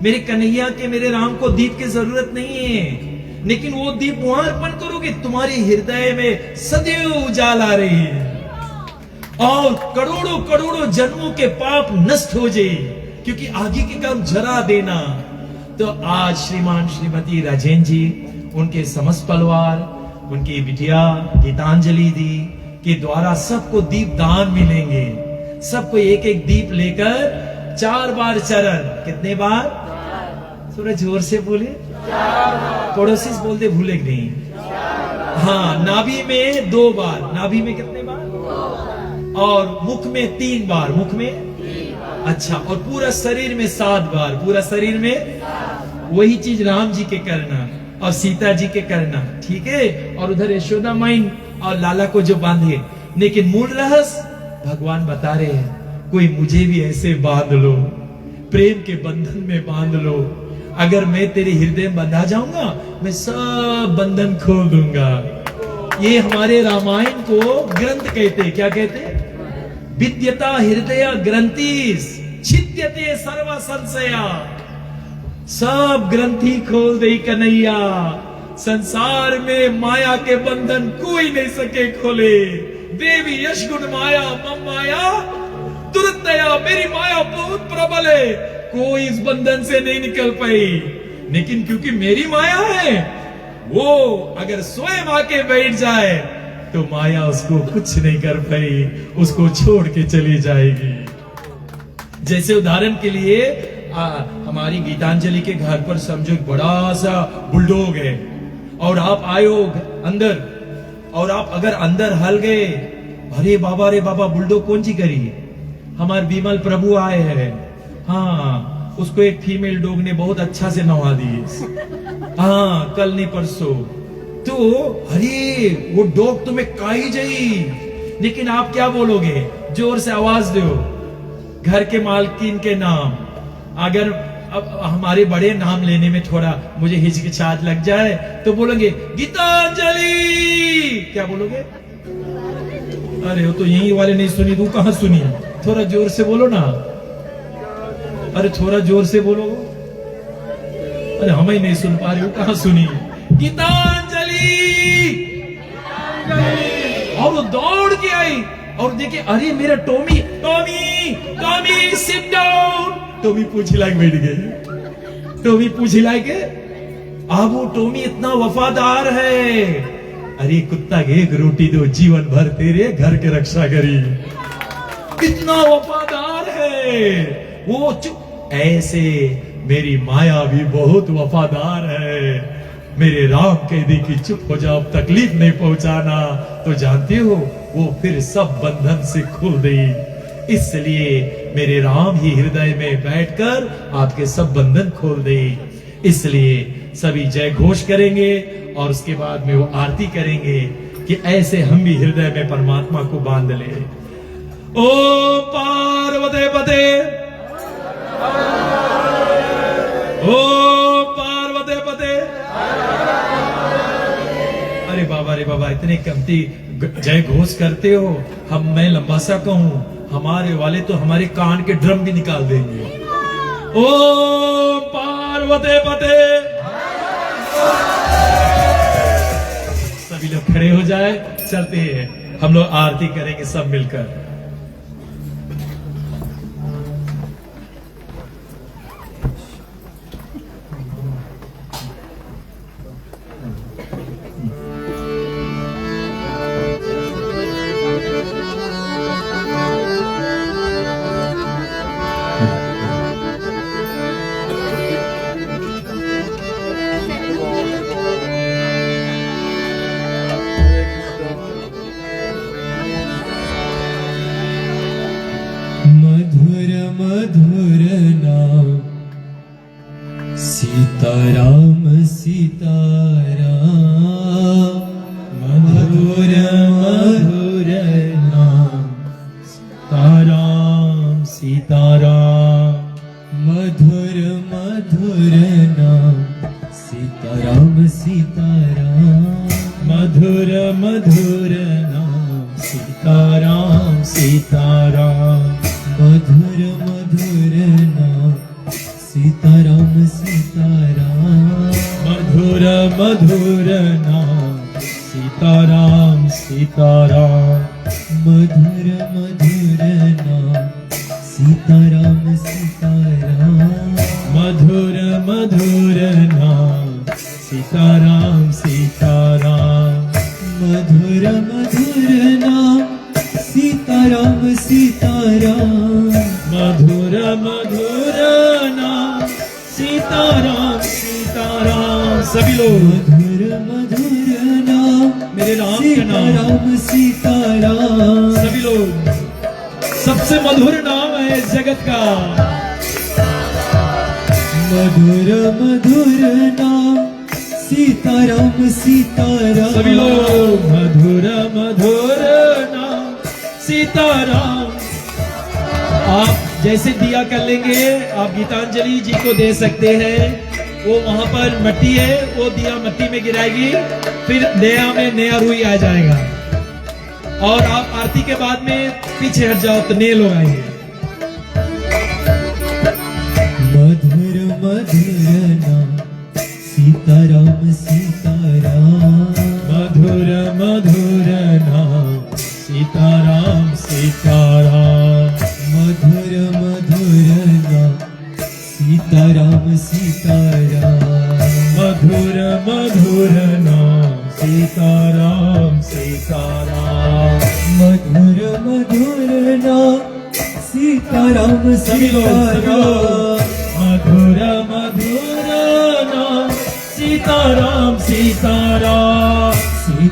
[SPEAKER 1] मेरे कन्हैया के, मेरे राम को दीप की जरूरत नहीं है, लेकिन वो दीप वहां अर्पण करोगे तुम्हारे हृदय में सदैव उजाला रही, और करोड़ों करोड़ों जन्मों के पाप नष्ट हो जाए, क्योंकि आगे के काम जरा देना। तो आज श्रीमान श्रीमती राजेंद्र जी, उनके समस्त परिवार, उनकी बिटिया गीतांजलि दी के द्वारा सबको दीप दान मिलेंगे। सबको एक एक दीप लेकर 4 बार चरण। कितने बार? थोड़ा जोर से बोले, पड़ोसी बोलते भूले नहीं। हाँ, नाभि में 2 बार, नाभि में कितने बार? और मुख में 3 बार, मुख में अच्छा, और पूरा शरीर में 7 बार, पूरा शरीर में। वही चीज राम जी के करना और सीता जी के करना, ठीक है। और उधर यशोदा माई और लाला को जो बांधे, लेकिन मूल रहस्य भगवान बता रहे हैं, कोई मुझे भी ऐसे बांध लो, प्रेम के बंधन में बांध लो। अगर मैं तेरे हृदय में बंधा जाऊंगा, मैं सब बंधन खोल दूंगा। ये हमारे रामायण को ग्रंथ कहते, क्या कहते? विद्यता हृदय ग्रंथिस छिद्यते सर्व संशया। सब ग्रंथि खोल दे कन्हैया, संसार में माया के बंधन कोई नहीं सके खोले। देवी यश गुण माया मम माया तुरंत दया, मेरी माया बहुत प्रबल है, कोई इस बंधन से नहीं निकल पाई। लेकिन क्योंकि मेरी माया है, वो अगर स्वयं आके बैठ जाए तो माया उसको कुछ नहीं कर पाई, उसको छोड़ के चली जाएगी। जैसे उदाहरण के लिए हमारी गीतांजलि के घर पर समझो एक बड़ा सा बुलडोग है, और आप आयो अंदर और आप अगर अंदर हल गए, अरे बाबा बुलडोग कौन सी करी, हमारे विमल प्रभु आए हैं, हाँ उसको एक फीमेल डॉग ने बहुत अच्छा से नवा दी, हाँ कल नहीं परसों। तो अरे वो डॉग तुम्हें काई जाई, लेकिन आप क्या बोलोगे, जोर से आवाज दो घर के मालकिन के नाम। अगर अब हमारे बड़े नाम लेने में थोड़ा मुझे हिचकिचाहट लग जाए तो बोलेंगे गीतांजलि, क्या बोलोगे? अरे वो तो यही वाले नहीं सुनी, तू कहां सुनी? थोड़ा जोर से बोलो ना, अरे थोड़ा जोर से बोलो, अरे हम ही नहीं सुन पा रहे हो, कहां सुनी? गीतांजलि। और वो दौड़ के आई और देखे, अरे मेरा Tommy Tommy Tommy sit down. Tommy पूछ हिला के बैठ गए, टॉमी पूछ हिला के, अब वो टॉमी इतना वफादार है, अरे कुत्ता के एक रोटी दो जीवन भर तेरे घर के रक्षा करी, कितना वफादार है वो। चुप, ऐसे मेरी माया भी बहुत वफादार है। मेरे राम कह दी कि चुप हो जाओ, तकलीफ नहीं पहुंचाना, तो जानते हो वो फिर सब बंधन से खोल दी। इसलिए मेरे राम ही हृदय में बैठकर आपके सब बंधन खोल दे। इसलिए सभी जय घोष करेंगे और उसके बाद में वो आरती करेंगे कि ऐसे हम भी हृदय में परमात्मा को बांध ले। ओ पार्वते पते, ओ पार्वते पते। अरे बाबा इतने कमती जय घोष करते हो, मैं लंबा सा कहूं, हमारे वाले तो हमारे कान के ड्रम भी निकाल देंगे। ओ पार्वते पते। सभी लोग खड़े हो जाए, चलते हैं, हम लोग आरती करेंगे सब मिलकर।
[SPEAKER 2] मधुर नाम सीताराम सीताराम, मधुर नाम सीताराम सीताराम, मधुर नाम सीताराम सीताराम, मधुर नाम सीताराम सीताराम, मधुर नाम सीताराम सीताराम, मधुर नाम सीताराम सीताराम, मधुर नाम सीताराम सीताराम, मधुर नाम सीताराम सीताराम, मधुर नाम सीताराम सीताराम, मधुर नाम सीताराम सीताराम। सभी लोग मधुर नाम मेरे राम का नाम सीताराम। सभी लोग, सबसे मधुर नाम है इस जगत का, मधुर नाम सीताराम सीताराम। सभी लोग मधुर नाम सीताराम। आप जैसे दिया कर लेंगे, आप गीतांजलि जी को दे सकते हैं, वो वहां पर मट्टी है, वो दिया मट्टी में गिराएगी, फिर नया में नया रुई आ जाएगा। और आप आरती के बाद में पीछे हट जाओ तो नए लोग आएंगे। मधुर नाम सीताराम सीताराम, मधुर नाम सीताराम सीताराम, मधुर नाम सीताराम सीताराम, मधुर नाम सीताराम सीताराम, मधुर नाम सीताराम सीताराम, मधुर नाम सीताराम सीताराम,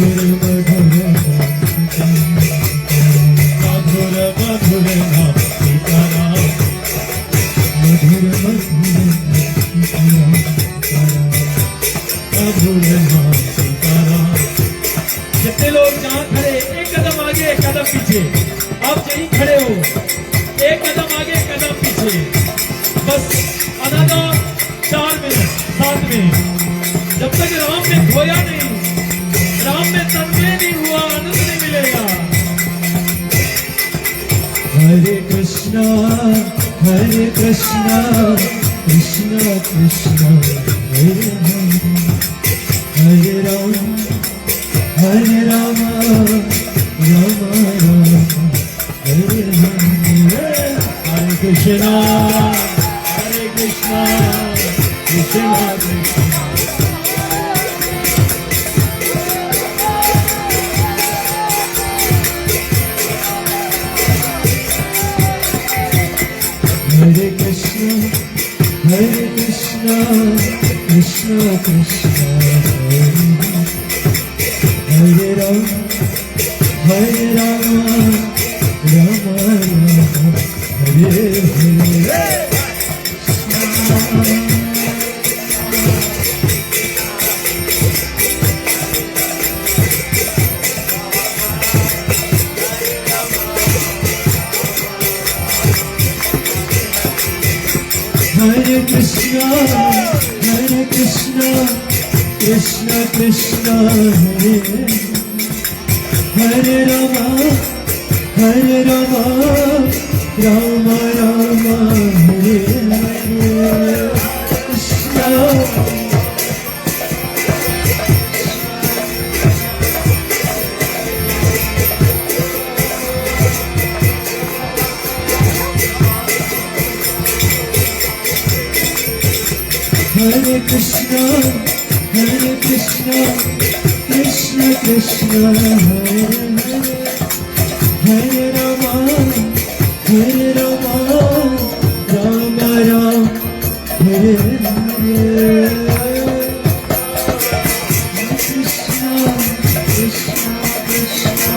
[SPEAKER 2] मधुर मधुर
[SPEAKER 1] मधुर मधुर नाम सीताराम
[SPEAKER 2] मधुर मधुर
[SPEAKER 1] मधुर नाम सीताराम। जितने लोग जहाँ खड़े, एक कदम आगे एक कदम पीछे, आप यहीं खड़े हो, एक कदम आगे एक कदम पीछे, बस अनदर 4 मिनट 7 मिनट, जब तक राम में खोया नहीं, राम में तन्मय नहीं हुआ, आनंद नहीं मिलेगा।
[SPEAKER 2] हरे कृष्णा कृष्णा कृष्णा हरे हरे हरे राम राम राम हरे हरे
[SPEAKER 1] हरे कृष्णा कृष्णा कृष्णा।
[SPEAKER 2] हरे कृष्णा कृष्णा कृष्णा हरे राम राम राम हरे हरे। हरे कृष्णा कृष्णा कृष्णा हरे राम राम राम हरे हरे कृष्णा। हरे कृष्णा कृष्णा कृष्णा हरे हरे राम राम राम हरे हरे कृष्णा कृष्णा कृष्णा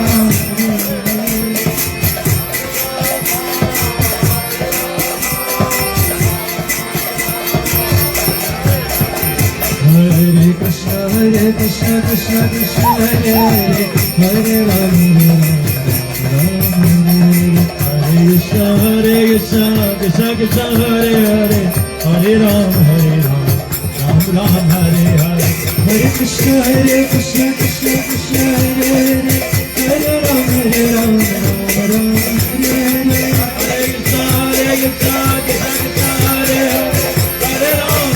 [SPEAKER 2] हरे कृष्णा कृष्णा कृष्णा हरे हरे राम
[SPEAKER 1] हरे कृष्णा कृष्णा कृष्णा हरे हरे हरे राम राम राम हरे हरे।
[SPEAKER 2] हरे कृष्णा कृष्णा कृष्णा हरे हरे राम राम हरे हरे।
[SPEAKER 1] हरे कृष्णा कृष्णा हरे हरे राम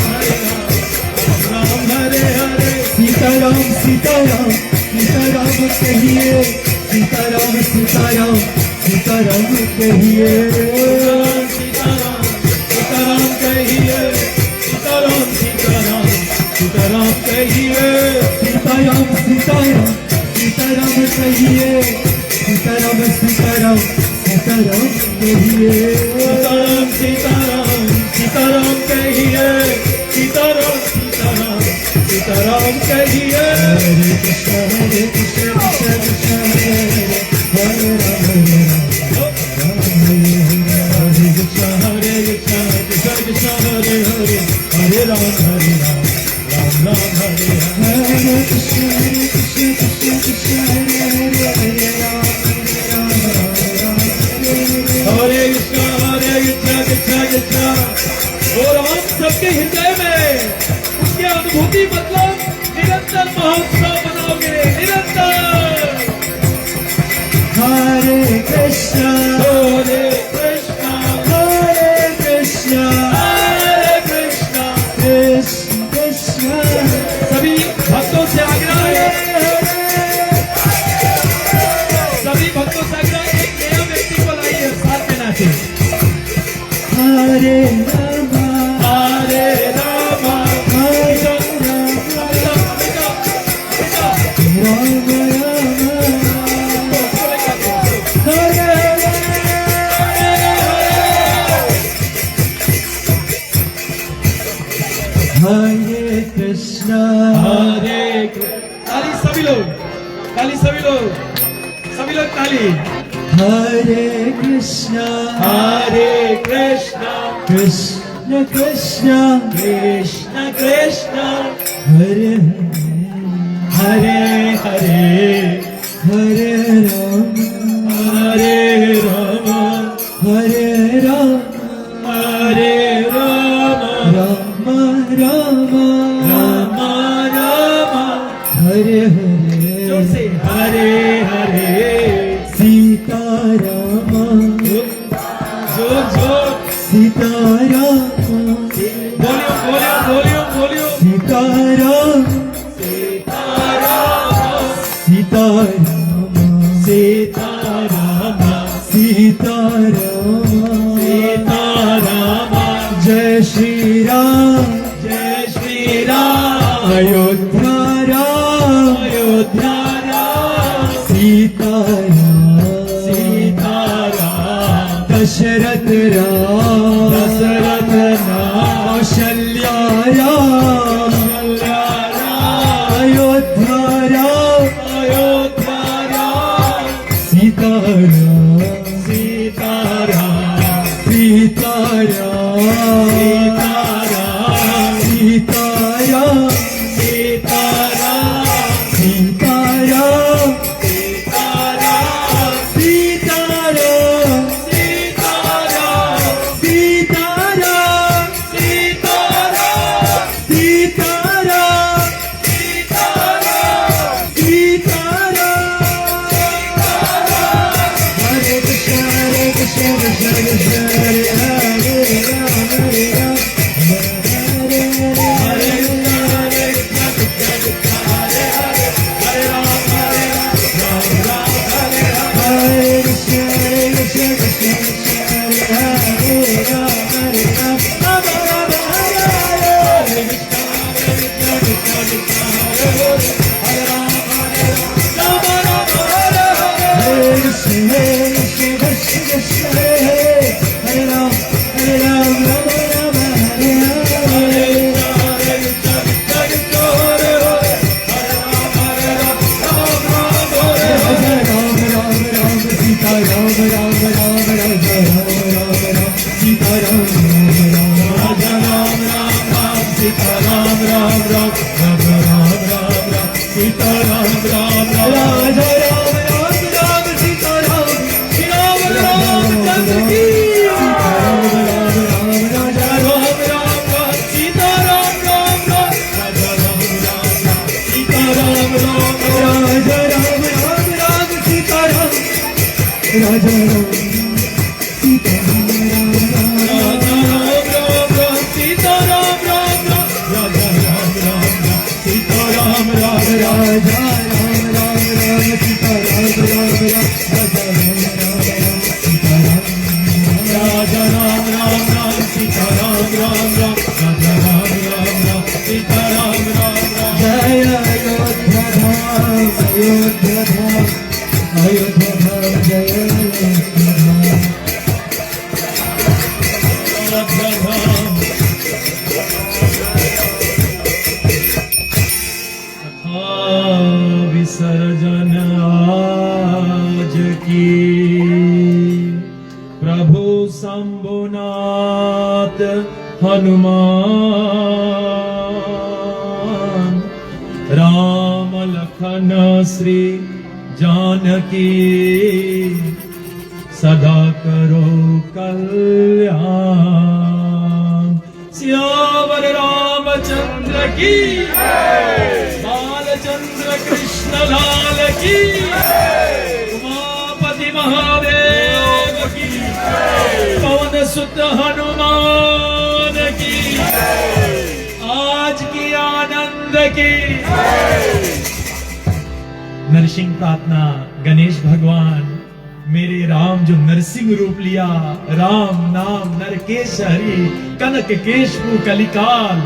[SPEAKER 1] राम हरे हरे।
[SPEAKER 2] सीताराम सीताराम सीताराम कहिए सीताराम सीताराम सीताराम कहिए
[SPEAKER 1] सीताराम सीताराम कहिए, सीताराम सीताराम सीताराम कहिए,
[SPEAKER 2] सीताराम सीताराम सीताराम कहिए सीताराम सीताराम सीताराम कहिए
[SPEAKER 1] सीताराम सीताराम सीताराम कहिए, सीताराम सीताराम सीताराम कहिए।
[SPEAKER 2] हरे कृष्णा कृष्णा कृष्णा हरे हरे हरे कृष्णा
[SPEAKER 1] हरे कृष्णा कृष्णा कृष्णा हरे हरे हरे राम राम राम हरे हरे।
[SPEAKER 2] हरे कृष्णा कृष्णा कृष्णा हरे हरे राम राम
[SPEAKER 1] हरे कृष्णा कृष्णा कृष्णा। और हम सबके हृदय में उसकी अनुभूति मतलब निरंतर महोत्सव मनाओगे, निरंतर।
[SPEAKER 2] हरे कृष्णा
[SPEAKER 1] हरे कृष्णा
[SPEAKER 2] हरे कृष्णा
[SPEAKER 1] हरे कृष्णा।
[SPEAKER 2] कृष्ण कृष्ण
[SPEAKER 1] सभी भक्तों से आग्रह है, सभी भक्तों से आग्रह है, एक नया व्यक्ति को लाइए साथ में नाचे।
[SPEAKER 2] हरे रामा
[SPEAKER 1] हरे रामा
[SPEAKER 2] हरे
[SPEAKER 1] राम
[SPEAKER 2] हरे कृष्णा
[SPEAKER 1] हरे ताली सभी लोग ताली सभी लोग ताली।
[SPEAKER 2] हरे कृष्णा कृष्ण कृष्ण
[SPEAKER 1] कृष्ण कृष्ण
[SPEAKER 2] हरे
[SPEAKER 1] हरे हरे
[SPEAKER 2] हरे राम
[SPEAKER 1] हरे राम
[SPEAKER 2] हरे राम
[SPEAKER 1] हरे राम
[SPEAKER 2] राम राम
[SPEAKER 1] राम राम
[SPEAKER 2] हरे
[SPEAKER 1] जोर से
[SPEAKER 2] हरे
[SPEAKER 1] हरे हरे
[SPEAKER 2] सीता राम
[SPEAKER 1] जोर जोर
[SPEAKER 2] सीता राम
[SPEAKER 1] बोलियो
[SPEAKER 2] सीता राम
[SPEAKER 1] सीता राम
[SPEAKER 2] सीता राम
[SPEAKER 1] सीता राम
[SPEAKER 2] सीता राम
[SPEAKER 1] सीता राम
[SPEAKER 2] जय श्री राम
[SPEAKER 1] जय श्री राम
[SPEAKER 2] अयोध्या राम
[SPEAKER 1] अयोध्या राम
[SPEAKER 2] सीता राम
[SPEAKER 1] सीता राम
[SPEAKER 2] दशरथ राम
[SPEAKER 1] दशरथ राम
[SPEAKER 2] कौशल्या राम
[SPEAKER 1] कौशल्या राम
[SPEAKER 2] अयोध्या राम
[SPEAKER 1] अयोध्या राम
[SPEAKER 2] सीता राम
[SPEAKER 1] सीता राम
[SPEAKER 2] सीता राम
[SPEAKER 1] सीता राम
[SPEAKER 2] सीता राम
[SPEAKER 1] सीता राम
[SPEAKER 2] सीता राम
[SPEAKER 1] सीता राम
[SPEAKER 2] सीता राम
[SPEAKER 1] सीता राम
[SPEAKER 2] सीता राम
[SPEAKER 1] सीता राम
[SPEAKER 2] सीता राम
[SPEAKER 1] सीता राम
[SPEAKER 2] हरे कृष्ण कृष्ण कृष्ण हरे हरे राम हरे राम हरे हरे हरे कृष्ण कृष्ण कृष्ण हरे राम हरे राम राम राम हरे हरे हरे कृष्ण कृष्ण कृष्ण हरे हरे राम राम राम हरे हरे राम राम राम सीता राम राम राम राम राम राम सीता राम राम राम राम
[SPEAKER 1] सीता राम राम राम राम राम राम सीता राम राम राम
[SPEAKER 2] राजा राम राम राम सीता राम
[SPEAKER 1] राम राम चंद्र की
[SPEAKER 2] राम राम राम राजा
[SPEAKER 1] राम राम राम सीता राम राम राम राम राम सीता राम राम राम
[SPEAKER 2] राजा राम राम राम सीता राम राजा राम सीता राम राम
[SPEAKER 1] राम सीता राम राम राजा राम राम राम सीता राम राम
[SPEAKER 2] राजा राम राम राम सीता राम राम राम राजा राम राम राम सीता राम
[SPEAKER 1] राजा राम राम राम सीता राम राम राम राजा राम राम राम सीता राम राम राम
[SPEAKER 2] जय अयोध्या धाम अयोध्या धाम अयोध्या धाम जय अयोध्या धाम
[SPEAKER 1] अयोध्या धाम विसर्जन आज की प्रभु शंभुनाथ हनुमान राम लखन श्री जानकी सदा करो कल्याण। सियावर रामचंद्र की बालचंद्र कृष्ण लाल की उमापति महादेव की पवन सुत हनुमान की आज की आनंद की। नरसिंह प्रार्थना गणेश भगवान मेरे राम जो नरसिंह रूप लिया, राम नाम नरकेश हरि कनक केशपु कलिकाल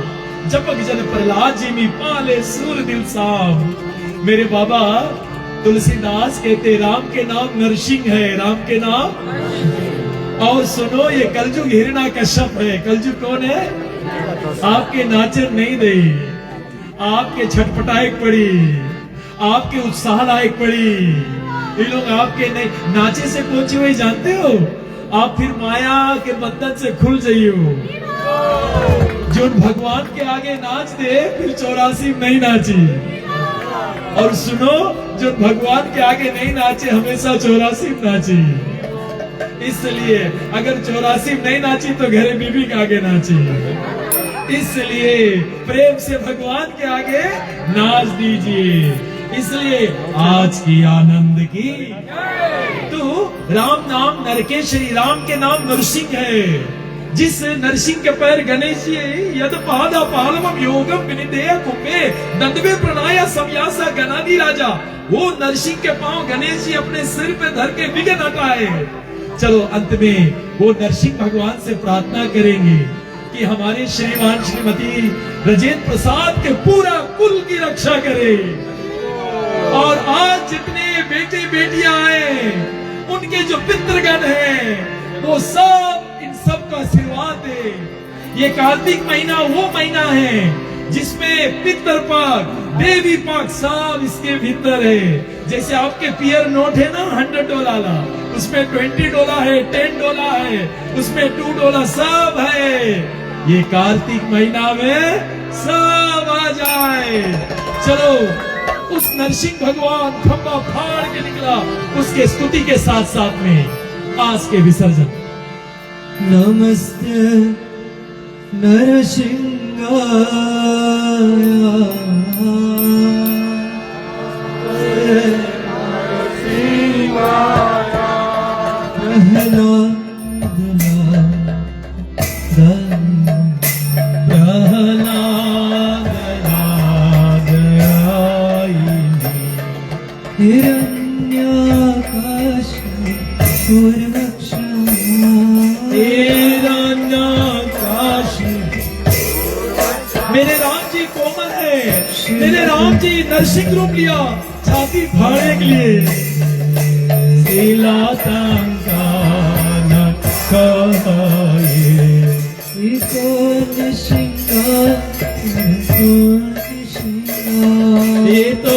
[SPEAKER 1] जपक जन प्रहलाद जी में पाले सूर दिल साम। मेरे बाबा तुलसीदास कहते राम के नाम नरसिंह है, राम के नाम। और सुनो ये कलजुग हिरणा कश्यप है। कलजुग कौन है? आपके नाचन नहीं दे, आपके छटपटाए पड़ी, आपके उत्साह लायक पड़ी। ये लोग आपके नहीं नाचे से पहुंचे हुए जानते हो, आप फिर माया के बंधन से खुल जाइयो। जो भगवान के आगे नाच दे फिर 84 नहीं नाची। और सुनो, जो भगवान के आगे नहीं नाचे हमेशा 84 नाची। इसलिए अगर 84 नहीं नाची तो घरे बीबी के आगे नाची। इसलिए प्रेम से भगवान के आगे नाच दीजिए। इसलिए आज की आनंद की तो राम नाम नरकेशरी, राम के नाम नरसिंह है। जिस नरसिंह के पैर गणेश यद पादा पालवम योगम विनिदेय कुंभे दंडवे प्रणाया समयासा गणादि राजा। वो नरसिंह के पांव गणेश जी अपने सिर पे धर के विघ्न हटाए। चलो अंत में वो नरसिंह भगवान से प्रार्थना करेंगे कि हमारे श्रीमान श्रीमती ब्रजेंद्र प्रसाद के पूरा कुल की रक्षा करे। और आज जितने बेटे बेटियां आए उनके जो पितृगण हैं वो सब इन सब का आशीर्वाद दे। ये कार्तिक महीना वो महीना है जिसमें पितर पक्ष देवी पक्ष सब इसके भीतर है। जैसे आपके पियर नोट है ना $100 उसमें $20 है, $10 है, उसमें $2 सब है। ये कार्तिक महीना में सब आ जाए। चलो उस नरसिंह भगवान खंबा फाड़ के निकला, उसके स्तुति के साथ साथ में आज के विसर्जन।
[SPEAKER 2] नमस्ते नरसिंहाय
[SPEAKER 1] मेरे राम जी कोमल है, मेरे राम जी नरसिंह रूप लिया छाती फाड़ने के लिए। ये तो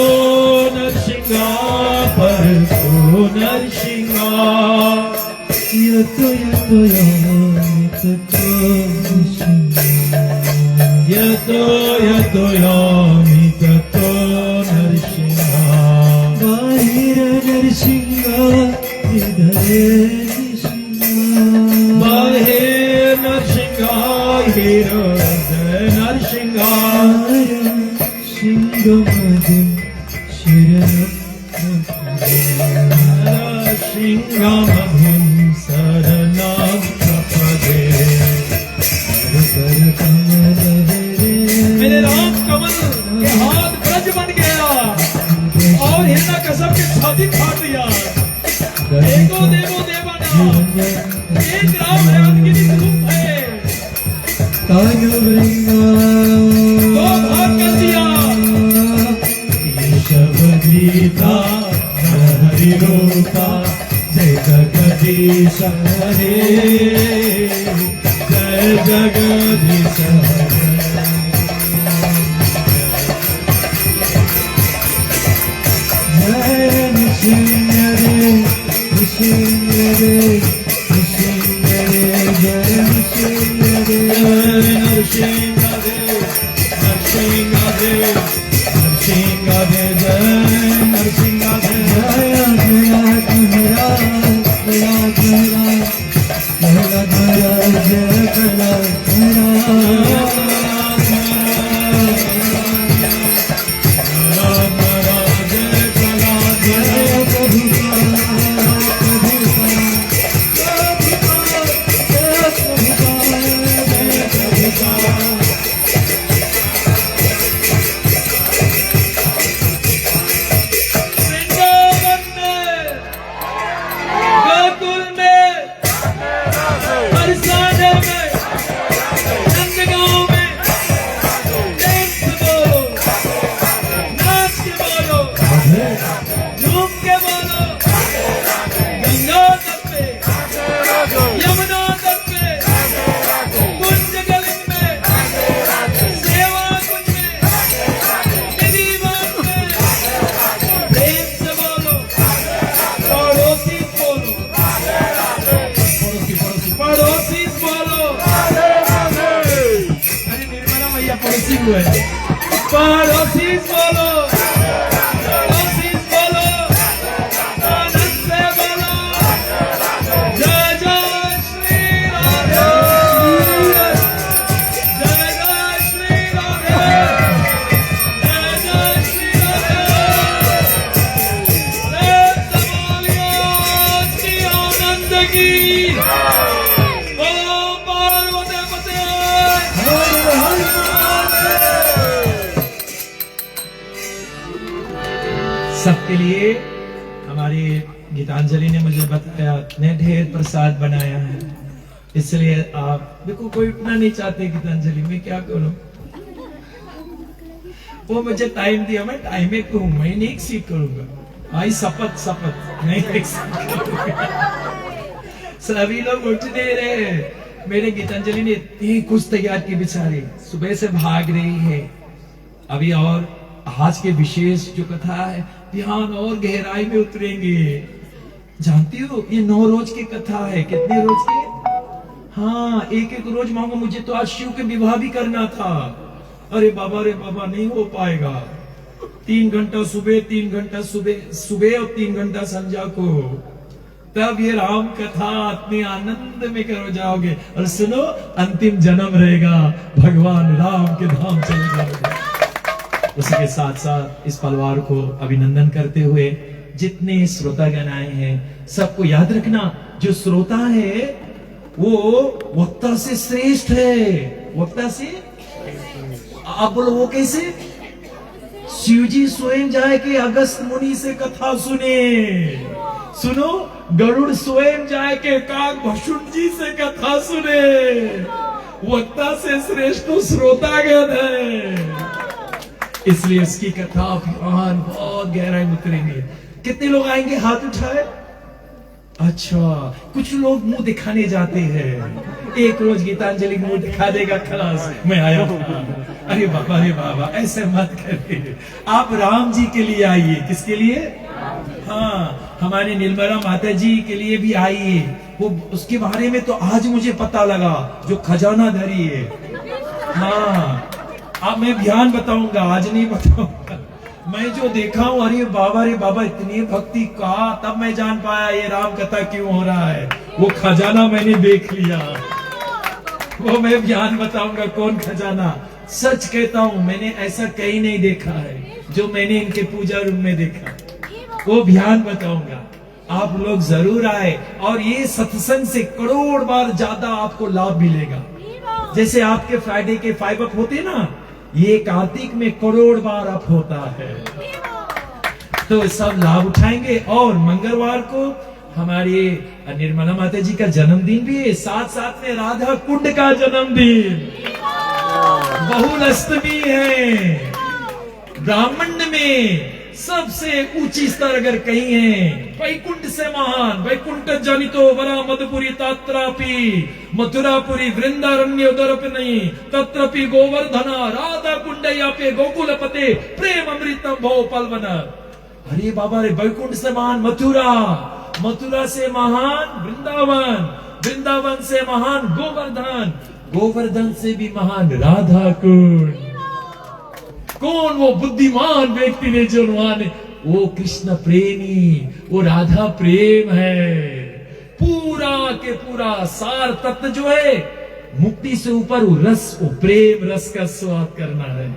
[SPEAKER 1] नरसिंहा पर तो नरसिंहा यतो यामि ततो नरसिंहा
[SPEAKER 2] बाहिर नरसिंहा हृदय
[SPEAKER 1] बाहिर नरसिंहा हृदय नरसिंहा
[SPEAKER 2] सिंहमधिं
[SPEAKER 1] सिंहमधिं शरणं प्रपदे। मेरे राम कमल के हाथ ब्रज बन गया और हिरण्यकश्यप के छाती फाड़ दिया। एको देवो देवानां, एक राम है अनगिनत रूप है। दो भाग कर दिया। केशव गीता हरि रूपा जय जगदीश हरे, जय जगदीश हरे। हुए पड़ोसीस बोलो, पड़ोसीस बोलो, आनंद से बोलो, जय जय श्री राधे, जय जय श्री राधे, जय जय श्री राधे, प्रेम से बोलिए श्री आनंद की। ओम पार्वती पते हर हर सबके लिए हमारी गीतांजलि ने मुझे बताया ने ढेर प्रसाद बनाया है, इसलिए आप देखो कोई उतना नहीं चाहते गीतांजलि में, क्या करूं? वो मुझे टाइम दिया, मैं टाइम एक हूं, मैं नहीं सीख करूंगा भाई, शपथ शपथ नहीं एक सीख करूंगा। सभी लोग उठ दे रहे, मेरे गीतांजलि ने इतनी कुछ तैयार की बेचारी, सुबह से भाग रही है अभी, और आज के विशेष जो कथा है ध्यान और गहराई में उतरेंगे। जानती हो ये 9 रोज की कथा है, कितने रोज की? हाँ, एक एक रोज मांगो, मुझे तो आज शिव के विवाह भी करना था। अरे बाबा नहीं हो पाएगा। 3 घंटा सुबह, 3 घंटा सुबह और 3 घंटा संध्या को, तब ये राम कथा अपने आनंद में करो जाओगे। और सुनो, अंतिम जन्म रहेगा, भगवान राम के धाम चले जाओगे। उसी के साथ साथ इस परिवार को अभिनंदन करते हुए जितने श्रोतागण आए हैं सबको याद रखना, जो श्रोता है वो वक्ता से श्रेष्ठ है। वक्ता से आप बोलो वो कैसे? शिव जी स्वयं जाए कि अगस्त मुनि से कथा सुने, सुनो, गरुड़ स्वयं जाए के काकभूषण जी से कथा सुने। वक्ता से श्रेष्ठ श्रोतागण है, इसलिए इसकी कथा अभिमान बहुत गहराई में उतरेंगे। कितने लोग आएंगे? हाथ उठाए। अच्छा, कुछ लोग मुंह दिखाने जाते हैं, एक रोज गीतांजलि मुंह दिखा देगा, खलास मैं आया था। अरे बाबा ऐसे मत करिए, आप राम जी के लिए आइए। किसके लिए? हाँ, हमारे निर्मला माता जी के लिए भी आइए। वो उसके बारे में तो आज मुझे पता लगा, जो खजाना धरी है। हाँ, अब मैं ध्यान बताऊंगा, आज नहीं बताऊंगा। मैं जो देखा हूं, अरे बाबा इतनी भक्ति का, तब मैं जान पाया ये राम कथा क्यों हो रहा है। वो खजाना मैंने देख लिया, वो मैं ध्यान बताऊंगा कौन खजाना। सच कहता हूं, मैंने ऐसा कहीं नहीं देखा है जो मैंने इनके पूजा रूम में देखा, वो ध्यान बताऊंगा। आप लोग जरूर आए, और ये सत्संग से करोड़ बार ज्यादा आपको लाभ मिलेगा। जैसे आपके फ्राइडे के 5 अप होते ना, ये कार्तिक में करोड़ बार अप होता है, तो सब लाभ उठाएंगे। और मंगलवार को हमारी निर्मला माता जी का जन्मदिन भी है, साथ साथ में राधा कुंड का जन्मदिन, बहुल अष्टमी है। ब्राह्मण में सबसे ऊंची स्तर अगर कहीं है, वैकुंठ से महान, वैकुंठ जनितो वरा मधुपुरी तात्रापि मथुरापुरी वृंदारण्य उदरप नहीं तत्रपि गोवर्धना राधा कुंडया पे गोकुल पते प्रेम अमृतम भव पलवन। अरे बाबा रे, वैकुंठ से महान मथुरा, मथुरा से महान वृंदावन, वृंदावन से महान गोवर्धन, गोवर्धन से भी महान राधा कुंड। कौन वो बुद्धिमान व्यक्ति ने जो माने, वो कृष्ण प्रेमी, वो राधा प्रेम है। पूरा के पूरा सार तत्व जो है, मुक्ति से ऊपर वो रस, वो प्रेम रस का स्वाद करना है।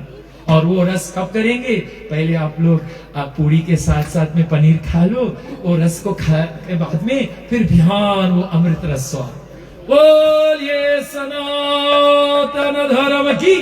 [SPEAKER 1] और वो रस कब करेंगे? पहले आप लोग पूरी के साथ साथ में पनीर खा लो, वो रस को खा के बाद में फिर ध्यान वो अमृत रस स्वाद। बोलिए सनातन धर्म की।